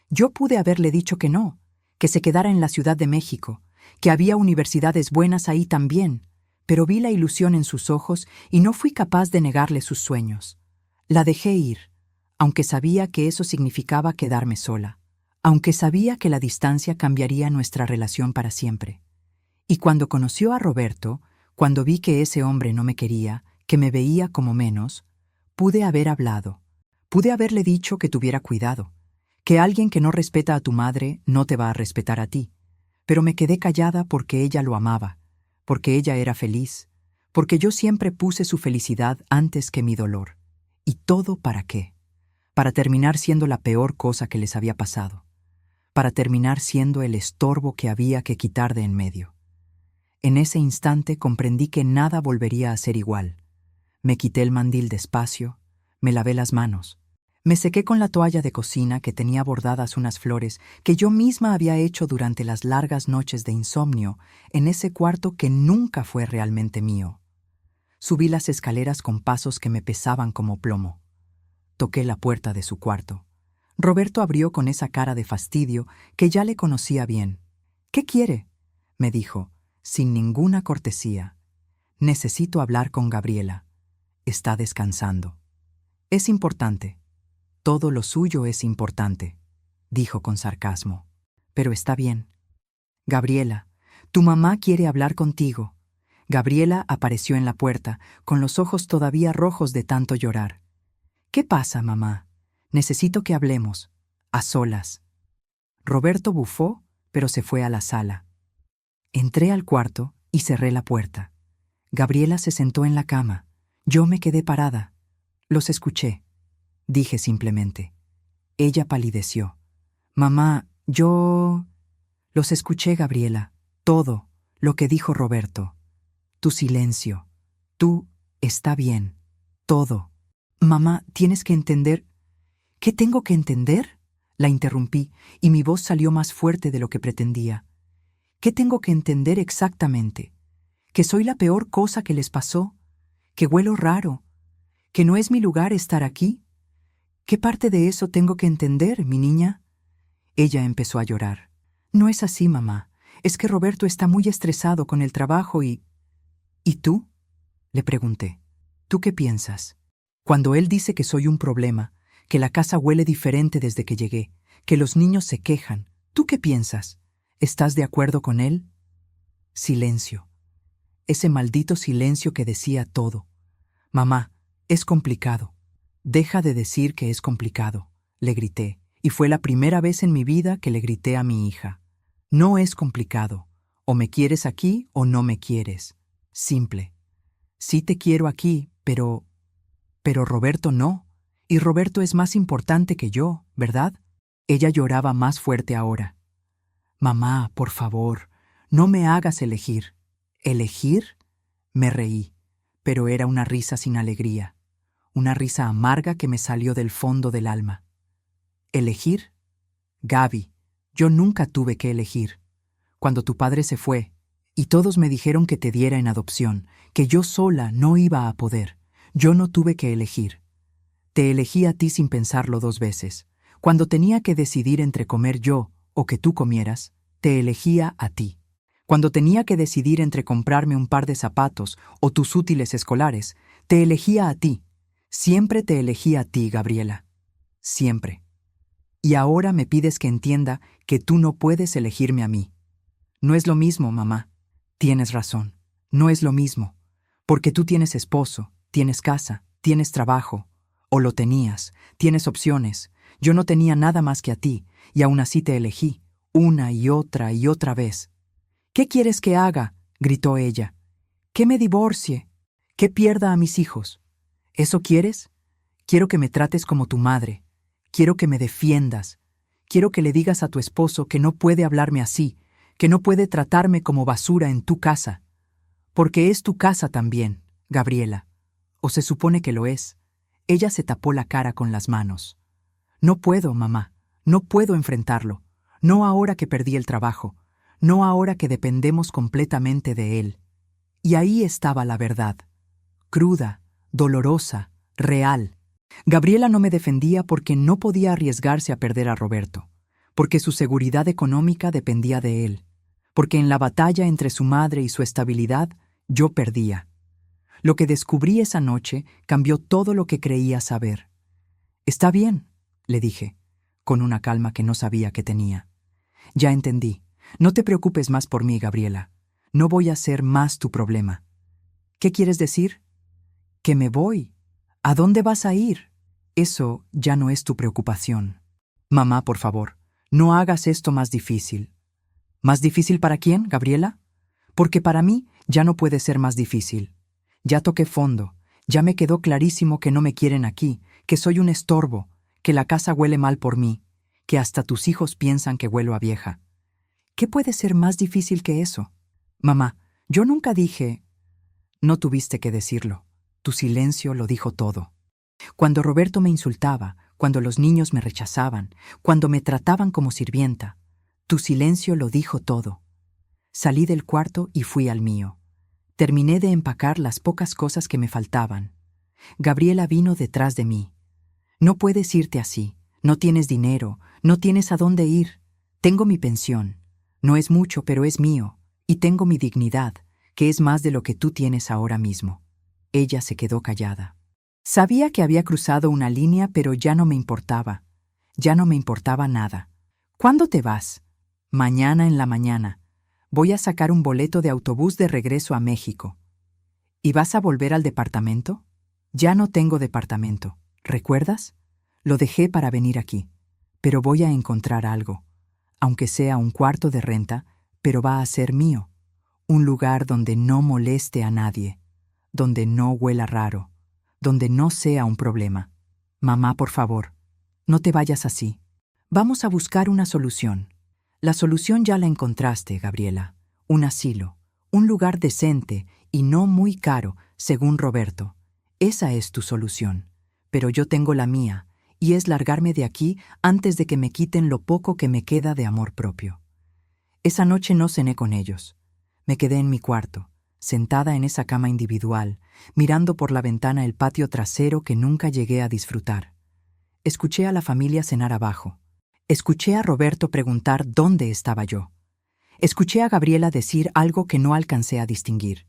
Yo pude haberle dicho que no, que se quedara en la Ciudad de México, que había universidades buenas ahí también, pero vi la ilusión en sus ojos y no fui capaz de negarle sus sueños. La dejé ir, aunque sabía que eso significaba quedarme sola, aunque sabía que la distancia cambiaría nuestra relación para siempre. Y cuando conoció a Roberto, cuando vi que ese hombre no me quería, que me veía como menos, pude haber hablado, Pude haberle dicho que tuviera cuidado, que alguien que no respeta a tu madre no te va a respetar a ti, pero me quedé callada porque ella lo amaba, porque ella era feliz, porque yo siempre puse su felicidad antes que mi dolor. ¿Y todo para qué? Para terminar siendo la peor cosa que les había pasado, para terminar siendo el estorbo que había que quitar de en medio. En ese instante comprendí que nada volvería a ser igual. Me quité el mandil despacio, me lavé las manos, me sequé con la toalla de cocina que tenía bordadas unas flores que yo misma había hecho durante las largas noches de insomnio en ese cuarto que nunca fue realmente mío. Subí las escaleras con pasos que me pesaban como plomo. Toqué la puerta de su cuarto. Roberto abrió con esa cara de fastidio que ya le conocía bien. «¿Qué quiere?», me dijo, sin ninguna cortesía. «Necesito hablar con Gabriela. Está descansando». «Es importante. Todo lo suyo es importante», dijo con sarcasmo. «Pero está bien. Gabriela, tu mamá quiere hablar contigo». Gabriela apareció en la puerta, con los ojos todavía rojos de tanto llorar. «¿Qué pasa, mamá? Necesito que hablemos. A solas». Roberto bufó, pero se fue a la sala. Entré al cuarto y cerré la puerta. Gabriela se sentó en la cama. Yo me quedé parada. «Los escuché», dije simplemente. Ella palideció. «Mamá, yo...» «Los escuché, Gabriela. Todo, lo que dijo Roberto. Tu silencio. Tú, está bien. Todo. Mamá, tienes que entender...» «¿Qué tengo que entender?», la interrumpí, y mi voz salió más fuerte de lo que pretendía. «¿Qué tengo que entender exactamente? ¿Que soy la peor cosa que les pasó? ¿Que huelo raro? ¿Que no es mi lugar estar aquí? ¿Qué parte de eso tengo que entender, mi niña?». Ella empezó a llorar. «No es así, mamá. Es que Roberto está muy estresado con el trabajo y...». «¿Y tú?», le pregunté. «¿Tú qué piensas? Cuando él dice que soy un problema, que la casa huele diferente desde que llegué, que los niños se quejan, ¿tú qué piensas? ¿Estás de acuerdo con él?». Silencio. Ese maldito silencio que decía todo. «Mamá, es complicado». «Deja de decir que es complicado», le grité, y fue la primera vez en mi vida que le grité a mi hija. «No es complicado. O me quieres aquí o no me quieres. Simple. Sí te quiero aquí, pero Roberto no. Y Roberto es más importante que yo, ¿verdad?». Ella lloraba más fuerte ahora. «Mamá, por favor, no me hagas elegir». «¿Elegir?». Me reí, pero era una risa sin alegría, una risa amarga que me salió del fondo del alma. «¿Elegir? Gaby, yo nunca tuve que elegir. Cuando tu padre se fue, y todos me dijeron que te diera en adopción, que yo sola no iba a poder, yo no tuve que elegir. Te elegí a ti sin pensarlo 2 veces. Cuando tenía que decidir entre comer yo o que tú comieras, te elegía a ti. Cuando tenía que decidir entre comprarme un par de zapatos o tus útiles escolares, te elegía a ti. Siempre te elegí a ti, Gabriela. Siempre. Y ahora me pides que entienda que tú no puedes elegirme a mí. No es lo mismo, mamá. Tienes razón. No es lo mismo. Porque tú tienes esposo, tienes casa, tienes trabajo. O lo tenías, tienes opciones. Yo no tenía nada más que a ti, y aún así te elegí, una y otra vez. «¿Qué quieres que haga?», gritó ella. «¿Que me divorcie? ¿Que pierda a mis hijos? ¿Eso quieres? Quiero que me trates como tu madre. Quiero que me defiendas. Quiero que le digas a tu esposo que no puede hablarme así, que no puede tratarme como basura en tu casa. Porque es tu casa también, Gabriela. O se supone que lo es». Ella se tapó la cara con las manos. «No puedo, mamá. No puedo enfrentarlo. No ahora que perdí el trabajo. No ahora que dependemos completamente de él». Y ahí estaba la verdad. Cruda, dolorosa, real. Gabriela no me defendía porque no podía arriesgarse a perder a Roberto, porque su seguridad económica dependía de él, porque en la batalla entre su madre y su estabilidad yo perdía. Lo que descubrí esa noche cambió todo lo que creía saber. «Está bien», le dije, con una calma que no sabía que tenía. «Ya entendí. No te preocupes más por mí, Gabriela. No voy a ser más tu problema». «¿Qué quieres decir?». «Que me voy». «¿A dónde vas a ir?». Eso ya no es tu preocupación. Mamá, por favor, no hagas esto más difícil. ¿Más difícil para quién, Gabriela? Porque para mí ya no puede ser más difícil. Ya toqué fondo, ya me quedó clarísimo que no me quieren aquí, que soy un estorbo, que la casa huele mal por mí, que hasta tus hijos piensan que huelo a vieja. ¿Qué puede ser más difícil que eso? Mamá, yo nunca dije... No tuviste que decirlo. Tu silencio lo dijo todo. Cuando Roberto me insultaba, cuando los niños me rechazaban, cuando me trataban como sirvienta, tu silencio lo dijo todo. Salí del cuarto y fui al mío. Terminé de empacar las pocas cosas que me faltaban. Gabriela vino detrás de mí. No puedes irte así. No tienes dinero, no tienes a dónde ir. Tengo mi pensión. No es mucho, pero es mío. Y tengo mi dignidad, que es más de lo que tú tienes ahora mismo. Ella se quedó callada. Sabía que había cruzado una línea, pero ya no me importaba. Ya no me importaba nada. ¿Cuándo te vas? Mañana en la mañana. Voy a sacar un boleto de autobús de regreso a México. ¿Y vas a volver al departamento? Ya no tengo departamento. ¿Recuerdas? Lo dejé para venir aquí. Pero voy a encontrar algo. Aunque sea un cuarto de renta, pero va a ser mío. Un lugar donde no moleste a nadie. Donde no huela raro. Donde no sea un problema. Mamá, por favor, no te vayas así. Vamos a buscar una solución. La solución ya la encontraste, Gabriela. Un asilo, un lugar decente y no muy caro, según Roberto. Esa es tu solución. Pero yo tengo la mía, y es largarme de aquí antes de que me quiten lo poco que me queda de amor propio. Esa noche no cené con ellos. Me quedé en mi cuarto, sentada en esa cama individual, mirando por la ventana el patio trasero que nunca llegué a disfrutar. Escuché a la familia cenar abajo. Escuché a Roberto preguntar dónde estaba yo. Escuché a Gabriela decir algo que no alcancé a distinguir.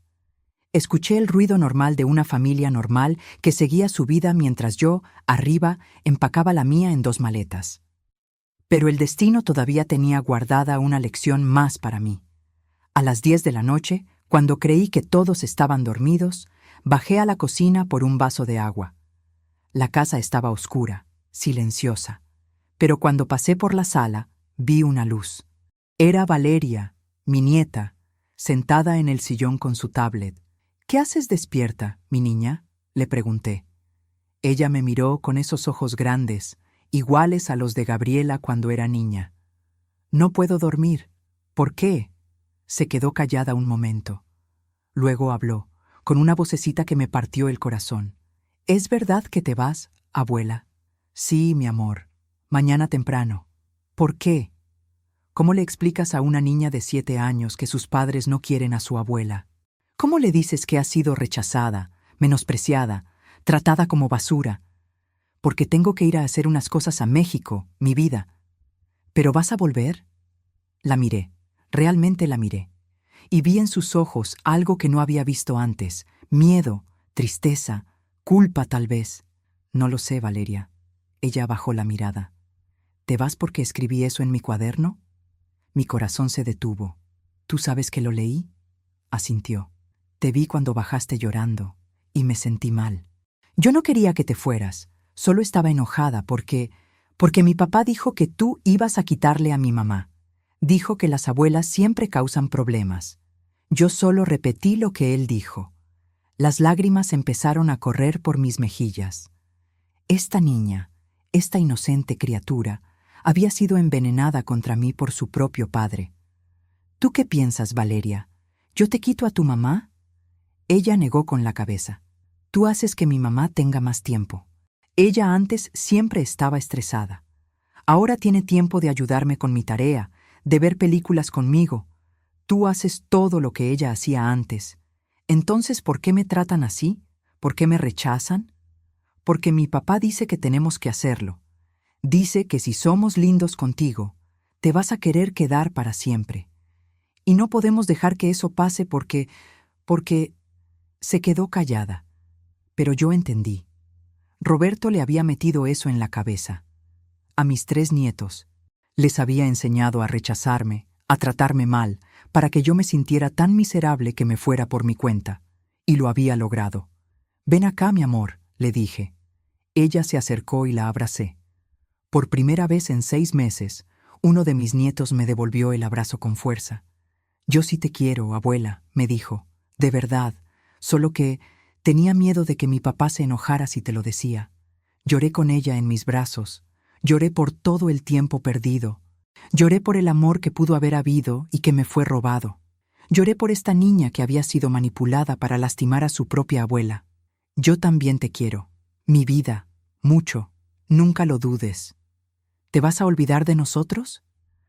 Escuché el ruido normal de una familia normal que seguía su vida mientras yo, arriba, empacaba la mía en 2 maletas. Pero el destino todavía tenía guardada una lección más para mí. A las 10 de la noche, cuando creí que todos estaban dormidos, bajé a la cocina por un vaso de agua. La casa estaba oscura, silenciosa, pero cuando pasé por la sala, vi una luz. Era Valeria, mi nieta, sentada en el sillón con su tablet. «¿Qué haces despierta, mi niña?», le pregunté. Ella me miró con esos ojos grandes, iguales a los de Gabriela cuando era niña. «No puedo dormir». «¿Por qué?». Se quedó callada un momento. Luego habló, con una vocecita que me partió el corazón. «¿Es verdad que te vas, abuela?». «Sí, mi amor. Mañana temprano». «¿Por qué?». «¿Cómo le explicas a una niña de 7 años que sus padres no quieren a su abuela? ¿Cómo le dices que ha sido rechazada, menospreciada, tratada como basura? Porque tengo que ir a hacer unas cosas a México, mi vida». «¿Pero vas a volver?». La miré, realmente la miré. Y vi en sus ojos algo que no había visto antes, miedo, tristeza, culpa tal vez. «No lo sé, Valeria». Ella bajó la mirada. «¿Te vas porque escribí eso en mi cuaderno?». Mi corazón se detuvo. «¿Tú sabes que lo leí?». Asintió. «Te vi cuando bajaste llorando, y me sentí mal. Yo no quería que te fueras, solo estaba enojada porque mi papá dijo que tú ibas a quitarle a mi mamá. Dijo que las abuelas siempre causan problemas. Yo solo repetí lo que él dijo». Las lágrimas empezaron a correr por mis mejillas. Esta niña, esta inocente criatura, había sido envenenada contra mí por su propio padre. «¿Tú qué piensas, Valeria? ¿Yo te quito a tu mamá?». Ella negó con la cabeza. «Tú haces que mi mamá tenga más tiempo. Ella antes siempre estaba estresada. Ahora tiene tiempo de ayudarme con mi tarea, de ver películas conmigo. Tú haces todo lo que ella hacía antes. Entonces, ¿por qué me tratan así? ¿Por qué me rechazan? Porque mi papá dice que tenemos que hacerlo. Dice que si somos lindos contigo, te vas a querer quedar para siempre. Y no podemos dejar que eso pase porque... Se quedó callada. Pero yo entendí. Roberto le había metido eso en la cabeza. A mis 3 nietos. Les había enseñado a rechazarme, a tratarme mal, para que yo me sintiera tan miserable que me fuera por mi cuenta. Y lo había logrado. «Ven acá, mi amor», le dije. Ella se acercó y la abracé. Por primera vez en 6 meses, uno de mis nietos me devolvió el abrazo con fuerza. Yo sí te quiero, abuela, me dijo, de verdad, solo que tenía miedo de que mi papá se enojara si te lo decía. Lloré con ella en mis brazos, lloré por todo el tiempo perdido, lloré por el amor que pudo haber habido y que me fue robado. Lloré por esta niña que había sido manipulada para lastimar a su propia abuela. Yo también te quiero, mi vida, mucho, nunca lo dudes. ¿Te vas a olvidar de nosotros?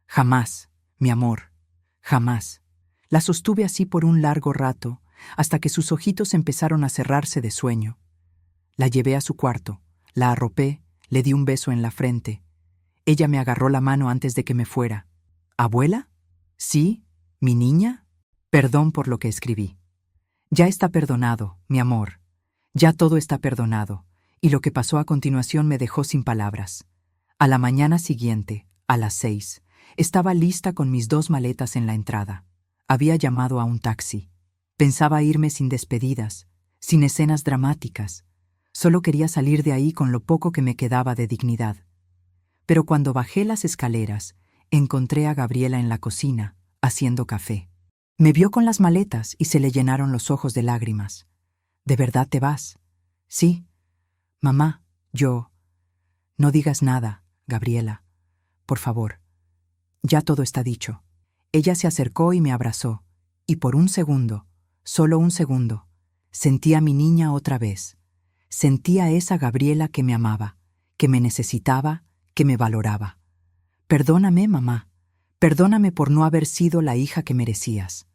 Jamás, mi amor, jamás. La sostuve así por un largo rato, hasta que sus ojitos empezaron a cerrarse de sueño. La llevé a su cuarto, la arropé, le di un beso en la frente. Ella me agarró la mano antes de que me fuera. ¿Abuela? ¿Sí? ¿Mi niña? Perdón por lo que escribí. Ya está perdonado, mi amor. Ya todo está perdonado, y lo que pasó a continuación me dejó sin palabras. A la mañana siguiente, a las 6, estaba lista con mis 2 maletas en la entrada. Había llamado a un taxi. Pensaba irme sin despedidas, sin escenas dramáticas. Solo quería salir de ahí con lo poco que me quedaba de dignidad. Pero cuando bajé las escaleras, encontré a Gabriela en la cocina, haciendo café. Me vio con las maletas y se le llenaron los ojos de lágrimas. ¿De verdad te vas? Sí. Mamá, yo... No digas nada, Gabriela. Por favor. Ya todo está dicho. Ella se acercó y me abrazó, y por un segundo, solo un segundo, sentí a mi niña otra vez. Sentí a esa Gabriela que me amaba, que me necesitaba, que me valoraba. Perdóname, mamá. Perdóname por no haber sido la hija que merecías.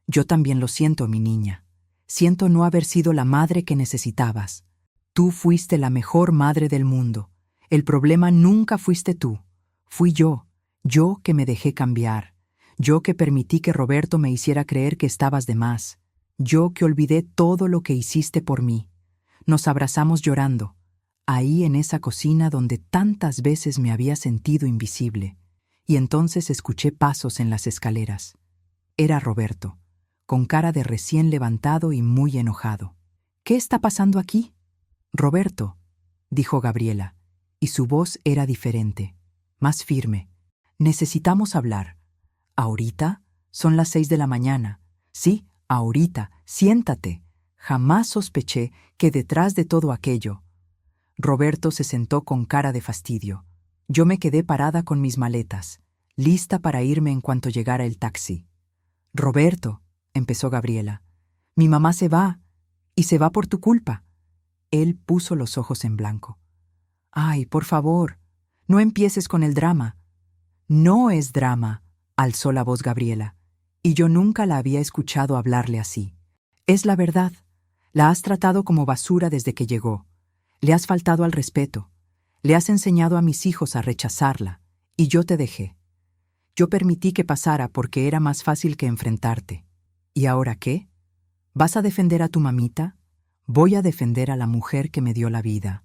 Yo también lo siento, mi niña. Siento no haber sido la madre que necesitabas. Tú fuiste la mejor madre del mundo. El problema nunca fuiste tú. Fui yo que me dejé cambiar. Yo que permití que Roberto me hiciera creer que estabas de más. Yo que olvidé todo lo que hiciste por mí. Nos abrazamos llorando, ahí en esa cocina donde tantas veces me había sentido invisible. Y entonces escuché pasos en las escaleras. Era Roberto, con cara de recién levantado y muy enojado. ¿Qué está pasando aquí? Roberto, dijo Gabriela, y su voz era diferente, más firme. Necesitamos hablar. ¿Ahorita? Son las 6 de la mañana. Sí, ahorita. Siéntate. Jamás sospeché que detrás de todo aquello... Roberto se sentó con cara de fastidio. Yo me quedé parada con mis maletas, lista para irme en cuanto llegara el taxi. Roberto, empezó Gabriela, mi mamá se va, y se va por tu culpa. Él puso los ojos en blanco. Ay, por favor, no empieces con el drama. No es drama, alzó la voz Gabriela, y yo nunca la había escuchado hablarle así. Es la verdad. La has tratado como basura desde que llegó. Le has faltado al respeto. Le has enseñado a mis hijos a rechazarla, y yo te dejé. Yo permití que pasara porque era más fácil que enfrentarte. ¿Y ahora qué? ¿Vas a defender a tu mamita? Voy a defender a la mujer que me dio la vida,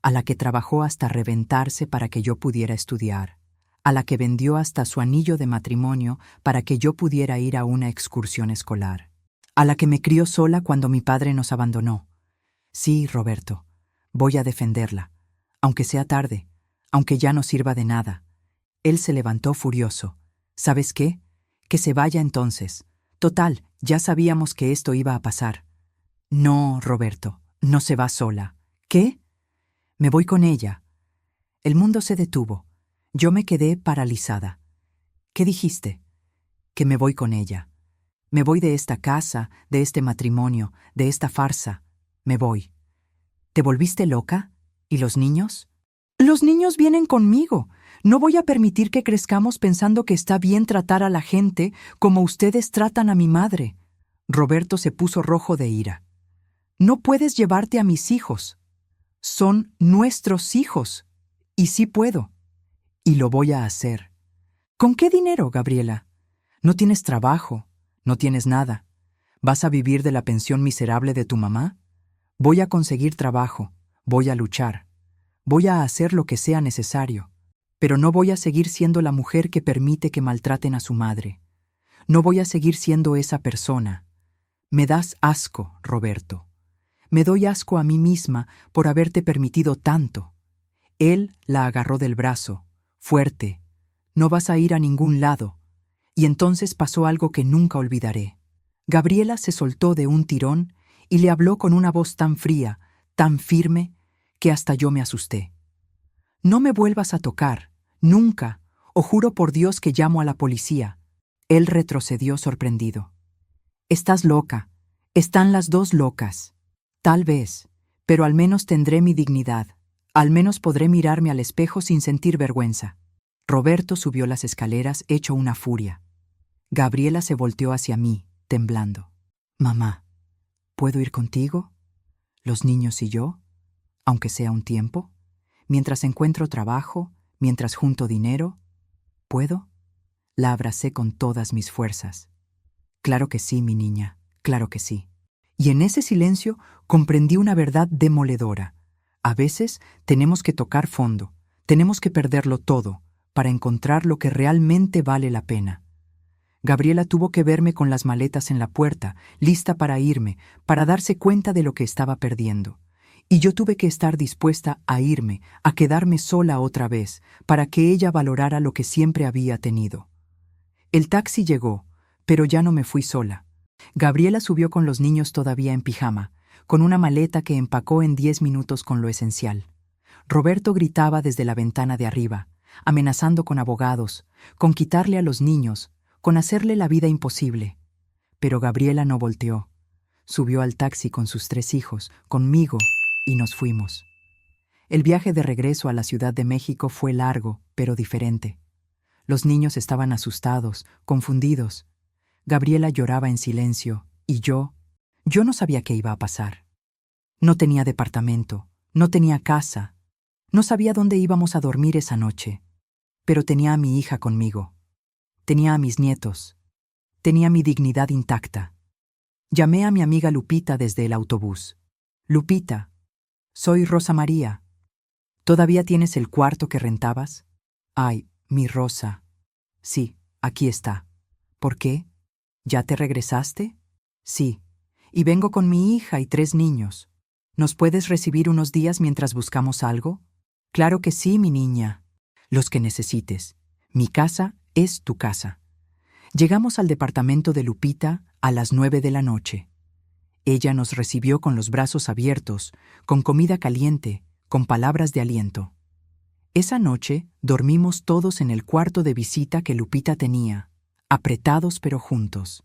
a la que trabajó hasta reventarse para que yo pudiera estudiar, a la que vendió hasta su anillo de matrimonio para que yo pudiera ir a una excursión escolar, a la que me crió sola cuando mi padre nos abandonó. Sí, Roberto, voy a defenderla, aunque sea tarde, aunque ya no sirva de nada. Él se levantó furioso. ¿Sabes qué? Que se vaya entonces. Total, ya sabíamos que esto iba a pasar. No, Roberto, no se va sola. ¿Qué? Me voy con ella. El mundo se detuvo. Yo me quedé paralizada. ¿Qué dijiste? Que me voy con ella. Me voy de esta casa, de este matrimonio, de esta farsa. Me voy. ¿Te volviste loca? ¿Y los niños? Los niños vienen conmigo. No voy a permitir que crezcamos pensando que está bien tratar a la gente como ustedes tratan a mi madre. Roberto se puso rojo de ira. No puedes llevarte a mis hijos. Son nuestros hijos. Y sí puedo. Y lo voy a hacer. ¿Con qué dinero, Gabriela? No tienes trabajo, no tienes nada. ¿Vas a vivir de la pensión miserable de tu mamá? Voy a conseguir trabajo, voy a luchar. Voy a hacer lo que sea necesario. Pero no voy a seguir siendo la mujer que permite que maltraten a su madre. No voy a seguir siendo esa persona. Me das asco, Roberto. Me doy asco a mí misma por haberte permitido tanto. Él la agarró del brazo, fuerte. No vas a ir a ningún lado. Y entonces pasó algo que nunca olvidaré. Gabriela se soltó de un tirón y le habló con una voz tan fría, tan firme, que hasta yo me asusté. No me vuelvas a tocar, nunca, o juro por Dios que llamo a la policía. Él retrocedió sorprendido. Estás loca, están las dos locas. Tal vez, pero al menos tendré mi dignidad, al menos podré mirarme al espejo sin sentir vergüenza. Roberto subió las escaleras hecho una furia. Gabriela se volteó hacia mí, temblando. Mamá, ¿puedo ir contigo? ¿Los niños y yo? Aunque sea un tiempo. Mientras encuentro trabajo, mientras junto dinero. ¿Puedo? La abracé con todas mis fuerzas. Claro que sí, mi niña, claro que sí. Y en ese silencio comprendí una verdad demoledora. A veces tenemos que tocar fondo, tenemos que perderlo todo, para encontrar lo que realmente vale la pena. Gabriela tuvo que verme con las maletas en la puerta, lista para irme, para darse cuenta de lo que estaba perdiendo. Y yo tuve que estar dispuesta a irme, a quedarme sola otra vez, para que ella valorara lo que siempre había tenido. El taxi llegó, pero ya no me fui sola. Gabriela subió con los niños todavía en pijama, con una maleta que empacó en 10 minutos con lo esencial. Roberto gritaba desde la ventana de arriba, amenazando con abogados, con quitarle a los niños, con hacerle la vida imposible. Pero Gabriela no volteó. Subió al taxi con sus 3 hijos, conmigo, y nos fuimos. El viaje de regreso a la Ciudad de México fue largo, pero diferente. Los niños estaban asustados, confundidos. Gabriela lloraba en silencio, y yo no sabía qué iba a pasar. No tenía departamento, no tenía casa, no sabía dónde íbamos a dormir esa noche, pero tenía a mi hija conmigo. Tenía a mis nietos. Tenía mi dignidad intacta. Llamé a mi amiga Lupita desde el autobús. Lupita, soy Rosa María. ¿Todavía tienes el cuarto que rentabas? Ay, mi Rosa. Sí, aquí está. ¿Por qué? ¿Ya te regresaste? Sí, y vengo con mi hija y 3 niños. ¿Nos puedes recibir unos días mientras buscamos algo? Claro que sí, mi niña. Los que necesites. Mi casa es tu casa. Llegamos al departamento de Lupita a las 9 de la noche. Ella nos recibió con los brazos abiertos, con comida caliente, con palabras de aliento. Esa noche dormimos todos en el cuarto de visita que Lupita tenía, apretados pero juntos.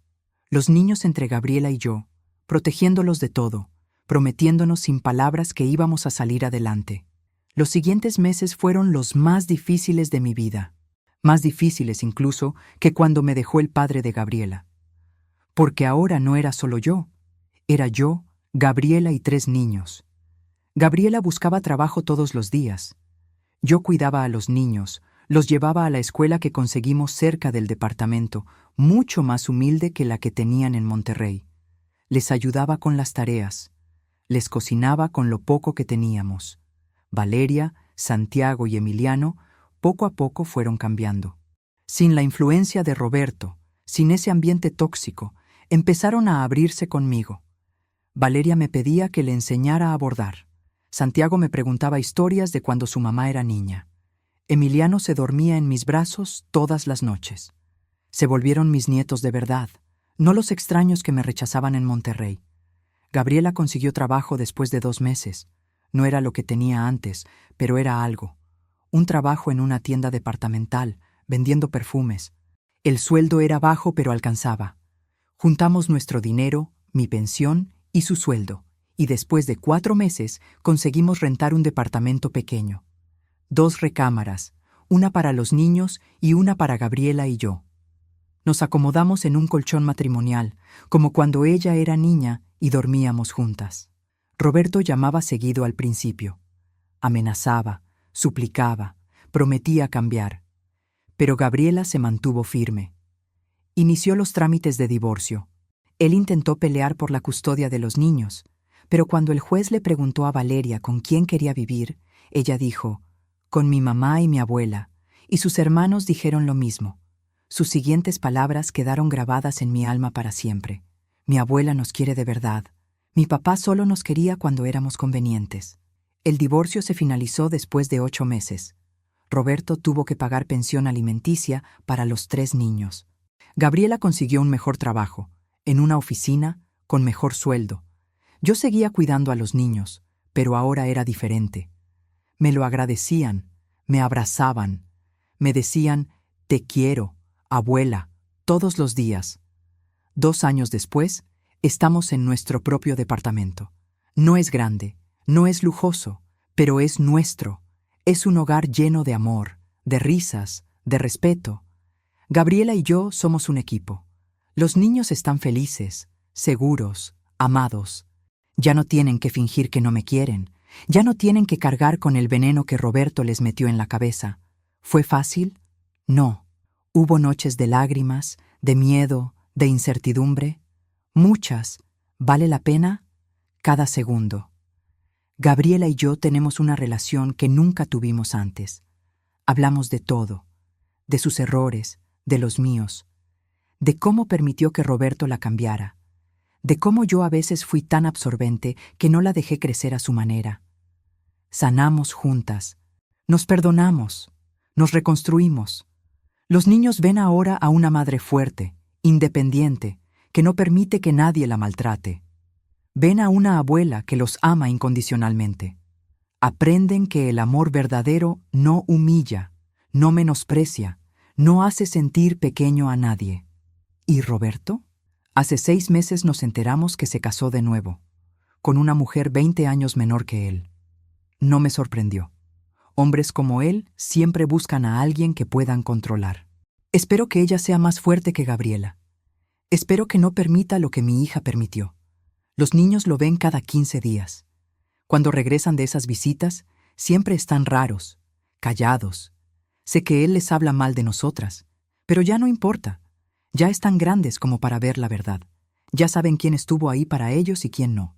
Los niños entre Gabriela y yo, protegiéndolos de todo, prometiéndonos sin palabras que íbamos a salir adelante. Los siguientes meses fueron los más difíciles de mi vida, más difíciles incluso que cuando me dejó el padre de Gabriela. Porque ahora no era solo yo, era yo, Gabriela y 3 niños. Gabriela buscaba trabajo todos los días. Yo cuidaba a los niños, los llevaba a la escuela que conseguimos cerca del departamento, mucho más humilde que la que tenían en Monterrey. Les ayudaba con las tareas. Les cocinaba con lo poco que teníamos. Valeria, Santiago y Emiliano poco a poco fueron cambiando. Sin la influencia de Roberto, sin ese ambiente tóxico, empezaron a abrirse conmigo. Valeria me pedía que le enseñara a bordar. Santiago me preguntaba historias de cuando su mamá era niña. Emiliano se dormía en mis brazos todas las noches. Se volvieron mis nietos de verdad, no los extraños que me rechazaban en Monterrey. Gabriela consiguió trabajo después de 2 meses. No era lo que tenía antes, pero era algo. Un trabajo en una tienda departamental, vendiendo perfumes. El sueldo era bajo, pero alcanzaba. Juntamos nuestro dinero, mi pensión y su sueldo, y después de 4 meses conseguimos rentar un departamento pequeño. 2 recámaras, una para los niños y una para Gabriela y yo. Nos acomodamos en un colchón matrimonial, como cuando ella era niña y dormíamos juntas. Roberto llamaba seguido al principio. Amenazaba, suplicaba, prometía cambiar. Pero Gabriela se mantuvo firme. Inició los trámites de divorcio. Él intentó pelear por la custodia de los niños, pero cuando el juez le preguntó a Valeria con quién quería vivir, ella dijo, con mi mamá y mi abuela, y sus hermanos dijeron lo mismo. Sus siguientes palabras quedaron grabadas en mi alma para siempre. Mi abuela nos quiere de verdad. Mi papá solo nos quería cuando éramos convenientes. El divorcio se finalizó después de 8 meses. Roberto tuvo que pagar pensión alimenticia para los 3 niños. Gabriela consiguió un mejor trabajo, en una oficina, con mejor sueldo. Yo seguía cuidando a los niños, pero ahora era diferente. Me lo agradecían, me abrazaban, me decían, te quiero, abuela, todos los días. 2 años después, estamos en nuestro propio departamento. No es grande, no es lujoso, pero es nuestro. Es un hogar lleno de amor, de risas, de respeto. Gabriela y yo somos un equipo. Los niños están felices, seguros, amados. Ya no tienen que fingir que no me quieren. Ya no tienen que cargar con el veneno que Roberto les metió en la cabeza. ¿Fue fácil? No. Hubo noches de lágrimas, de miedo, de incertidumbre. Muchas. ¿Vale la pena? Cada segundo. Gabriela y yo tenemos una relación que nunca tuvimos antes. Hablamos de todo, de sus errores, de los míos, de cómo permitió que Roberto la cambiara, de cómo yo a veces fui tan absorbente que no la dejé crecer a su manera. Sanamos juntas, nos perdonamos, nos reconstruimos. Los niños ven ahora a una madre fuerte, independiente, que no permite que nadie la maltrate. Ven a una abuela que los ama incondicionalmente. Aprenden que el amor verdadero no humilla, no menosprecia, no hace sentir pequeño a nadie. ¿Y Roberto? Hace 6 meses nos enteramos que se casó de nuevo, con una mujer 20 años menor que él. No me sorprendió. Hombres como él siempre buscan a alguien que puedan controlar. Espero que ella sea más fuerte que Gabriela. Espero que no permita lo que mi hija permitió. Los niños lo ven cada 15 días. Cuando regresan de esas visitas, siempre están raros, callados. Sé que él les habla mal de nosotras, pero ya no importa. Ya están grandes como para ver la verdad. Ya saben quién estuvo ahí para ellos y quién no.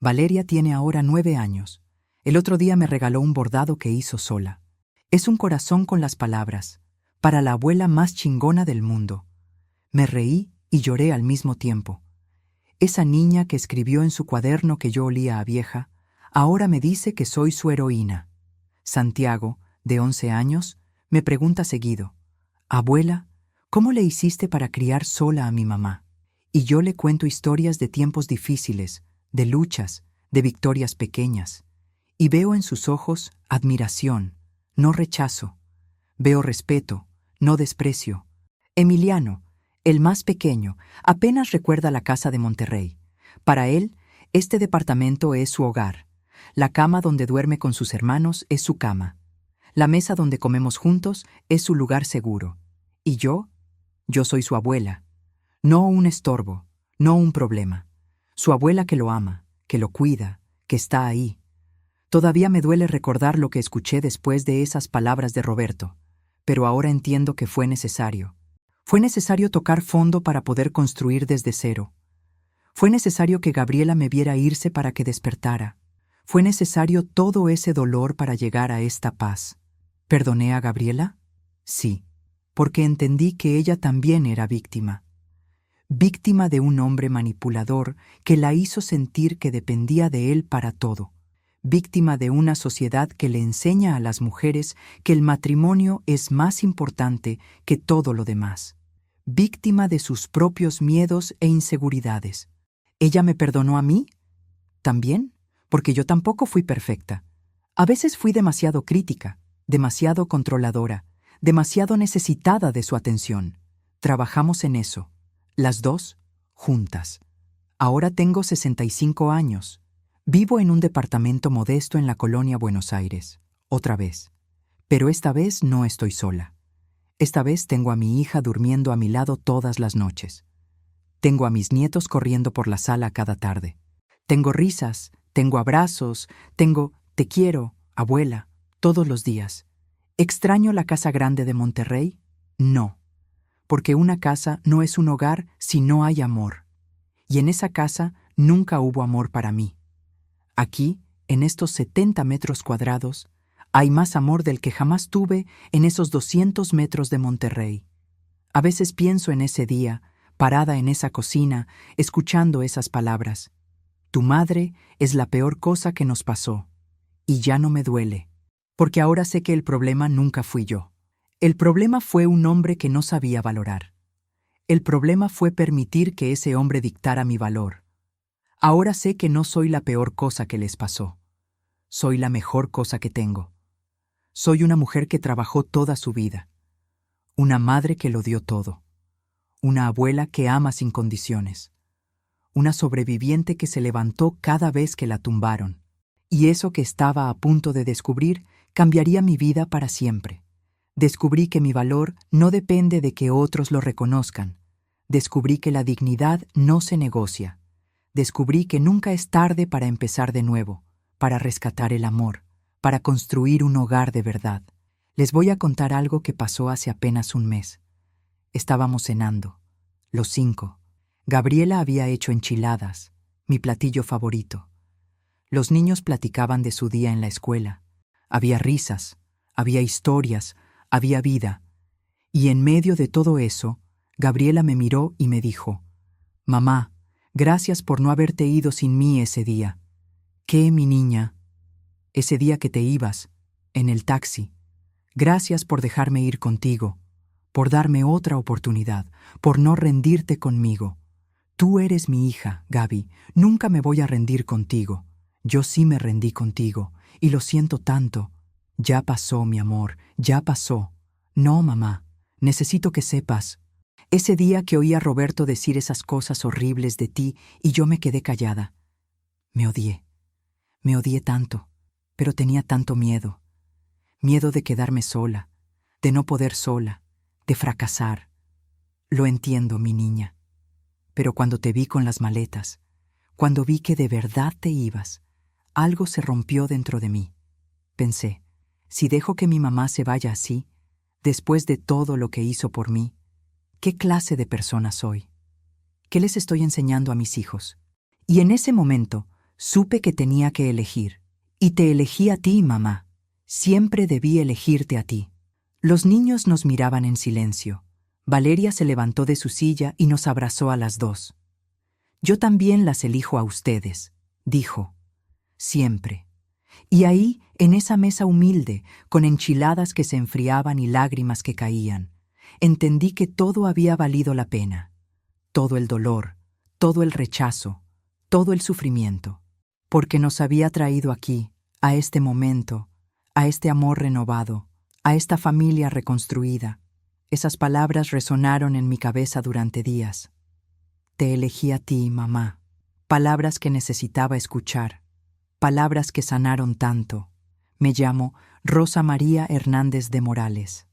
Valeria tiene ahora 9 años. El otro día me regaló un bordado que hizo sola. Es un corazón con las palabras, para la abuela más chingona del mundo. Me reí y lloré al mismo tiempo. Esa niña que escribió en su cuaderno que yo olía a vieja, ahora me dice que soy su heroína. Santiago, de 11 años, me pregunta seguido, «Abuela, ¿cómo le hiciste para criar sola a mi mamá?» Y yo le cuento historias de tiempos difíciles, de luchas, de victorias pequeñas. Y veo en sus ojos admiración, no rechazo. Veo respeto, no desprecio. Emiliano, el más pequeño, apenas recuerda la casa de Monterrey. Para él, este departamento es su hogar. La cama donde duerme con sus hermanos es su cama. La mesa donde comemos juntos es su lugar seguro. ¿Y yo? Yo soy su abuela. No un estorbo, no un problema. Su abuela que lo ama, que lo cuida, que está ahí. Todavía me duele recordar lo que escuché después de esas palabras de Roberto, pero ahora entiendo que fue necesario. Fue necesario tocar fondo para poder construir desde cero. Fue necesario que Gabriela me viera irse para que despertara. Fue necesario todo ese dolor para llegar a esta paz. ¿Perdoné a Gabriela? Sí, porque entendí que ella también era víctima. Víctima de un hombre manipulador que la hizo sentir que dependía de él para todo. Víctima de una sociedad que le enseña a las mujeres que el matrimonio es más importante que todo lo demás. Víctima de sus propios miedos e inseguridades. ¿Ella me perdonó a mí? También, porque yo tampoco fui perfecta. A veces fui demasiado crítica, demasiado controladora, demasiado necesitada de su atención. Trabajamos en eso, las dos, juntas. Ahora tengo 65 años. Vivo en un departamento modesto en la colonia Buenos Aires, otra vez. Pero esta vez no estoy sola. Esta vez tengo a mi hija durmiendo a mi lado todas las noches. Tengo a mis nietos corriendo por la sala cada tarde. Tengo risas, tengo abrazos, tengo «te quiero, abuela», todos los días. ¿Extraño la casa grande de Monterrey? No, porque una casa no es un hogar si no hay amor. Y en esa casa nunca hubo amor para mí. Aquí, en estos 70 metros cuadrados, hay más amor del que jamás tuve en esos 200 metros de Monterrey. A veces pienso en ese día, parada en esa cocina, escuchando esas palabras. Tu madre es la peor cosa que nos pasó. Y ya no me duele, porque ahora sé que el problema nunca fui yo. El problema fue un hombre que no sabía valorar. El problema fue permitir que ese hombre dictara mi valor. Ahora sé que no soy la peor cosa que les pasó. Soy la mejor cosa que tengo. Soy una mujer que trabajó toda su vida. Una madre que lo dio todo. Una abuela que ama sin condiciones. Una sobreviviente que se levantó cada vez que la tumbaron. Y eso que estaba a punto de descubrir cambiaría mi vida para siempre. Descubrí que mi valor no depende de que otros lo reconozcan. Descubrí que la dignidad no se negocia. Descubrí que nunca es tarde para empezar de nuevo, para rescatar el amor, para construir un hogar de verdad. Les voy a contar algo que pasó hace apenas un mes. Estábamos cenando, los 5. Gabriela había hecho enchiladas, mi platillo favorito. Los niños platicaban de su día en la escuela. Había risas, había historias, había vida. Y en medio de todo eso, Gabriela me miró y me dijo: «Mamá, gracias por no haberte ido sin mí ese día». «¿Qué, mi niña?» «Ese día que te ibas, en el taxi. Gracias por dejarme ir contigo, por darme otra oportunidad, por no rendirte conmigo. Tú eres mi hija, Gaby, nunca me voy a rendir contigo. Yo sí me rendí contigo, y lo siento tanto. Ya pasó, mi amor, ya pasó. No, mamá, necesito que sepas. Ese día que oí a Roberto decir esas cosas horribles de ti y yo me quedé callada. Me odié tanto, pero tenía tanto miedo. Miedo de quedarme sola, de no poder sola, de fracasar. Lo entiendo, mi niña. Pero cuando te vi con las maletas, cuando vi que de verdad te ibas, algo se rompió dentro de mí. Pensé, si dejo que mi mamá se vaya así, después de todo lo que hizo por mí, ¿qué clase de persona soy? ¿Qué les estoy enseñando a mis hijos? Y en ese momento supe que tenía que elegir. Y te elegí a ti, mamá. Siempre debí elegirte a ti. Los niños nos miraban en silencio. Valeria se levantó de su silla y nos abrazó a las dos. Yo también las elijo a ustedes, dijo. Siempre. Y ahí, en esa mesa humilde, con enchiladas que se enfriaban y lágrimas que caían, entendí que todo había valido la pena. Todo el dolor, todo el rechazo, todo el sufrimiento. Porque nos había traído aquí, a este momento, a este amor renovado, a esta familia reconstruida. Esas palabras resonaron en mi cabeza durante días. Te elegí a ti, mamá. Palabras que necesitaba escuchar. Palabras que sanaron tanto. Me llamo Rosa María Hernández de Morales.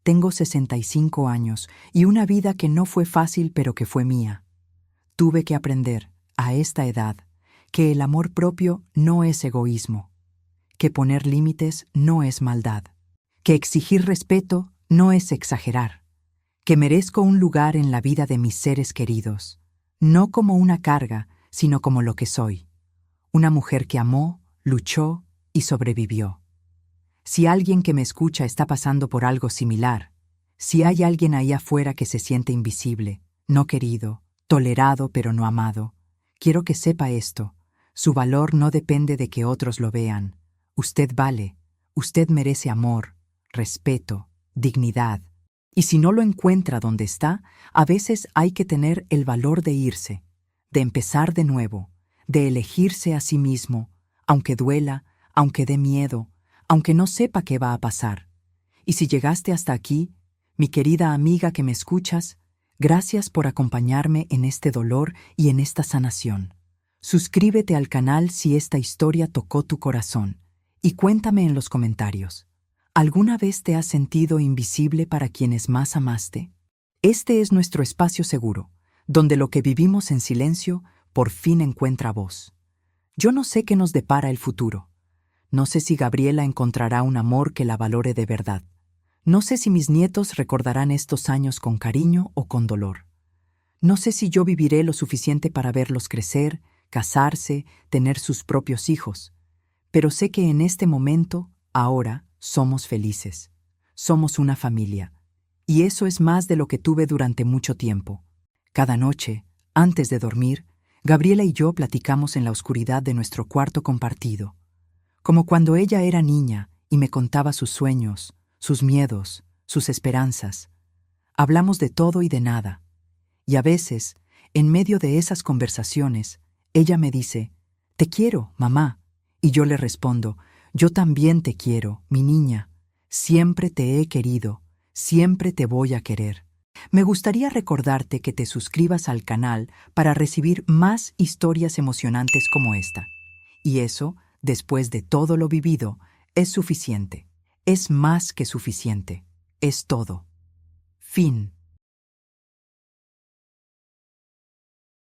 Tengo 65 años y una vida que no fue fácil pero que fue mía. Tuve que aprender, a esta edad, que el amor propio no es egoísmo, que poner límites no es maldad, que exigir respeto no es exagerar, que merezco un lugar en la vida de mis seres queridos, no como una carga, sino como lo que soy, una mujer que amó, luchó y sobrevivió. Si alguien que me escucha está pasando por algo similar, si hay alguien ahí afuera que se siente invisible, no querido, tolerado pero no amado, quiero que sepa esto: su valor no depende de que otros lo vean. Usted vale, usted merece amor, respeto, dignidad. Y si no lo encuentra donde está, a veces hay que tener el valor de irse, de empezar de nuevo, de elegirse a sí mismo, aunque duela, aunque dé miedo, aunque no sepa qué va a pasar. Y si llegaste hasta aquí, mi querida amiga que me escuchas, gracias por acompañarme en este dolor y en esta sanación. Suscríbete al canal si esta historia tocó tu corazón y cuéntame en los comentarios. ¿Alguna vez te has sentido invisible para quienes más amaste? Este es nuestro espacio seguro, donde lo que vivimos en silencio por fin encuentra voz. Yo no sé qué nos depara el futuro. No sé si Gabriela encontrará un amor que la valore de verdad. No sé si mis nietos recordarán estos años con cariño o con dolor. No sé si yo viviré lo suficiente para verlos crecer, casarse, tener sus propios hijos. Pero sé que en este momento, ahora, somos felices. Somos una familia. Y eso es más de lo que tuve durante mucho tiempo. Cada noche, antes de dormir, Gabriela y yo platicamos en la oscuridad de nuestro cuarto compartido, como cuando ella era niña y me contaba sus sueños, sus miedos, sus esperanzas. Hablamos de todo y de nada, y a veces, en medio de esas conversaciones, ella me dice, «Te quiero, mamá», y yo le respondo, «Yo también te quiero, mi niña. Siempre te he querido, siempre te voy a querer». Me gustaría recordarte que te suscribas al canal para recibir más historias emocionantes como esta. Y eso, después de todo lo vivido, es suficiente. Es más que suficiente. Es todo. Fin.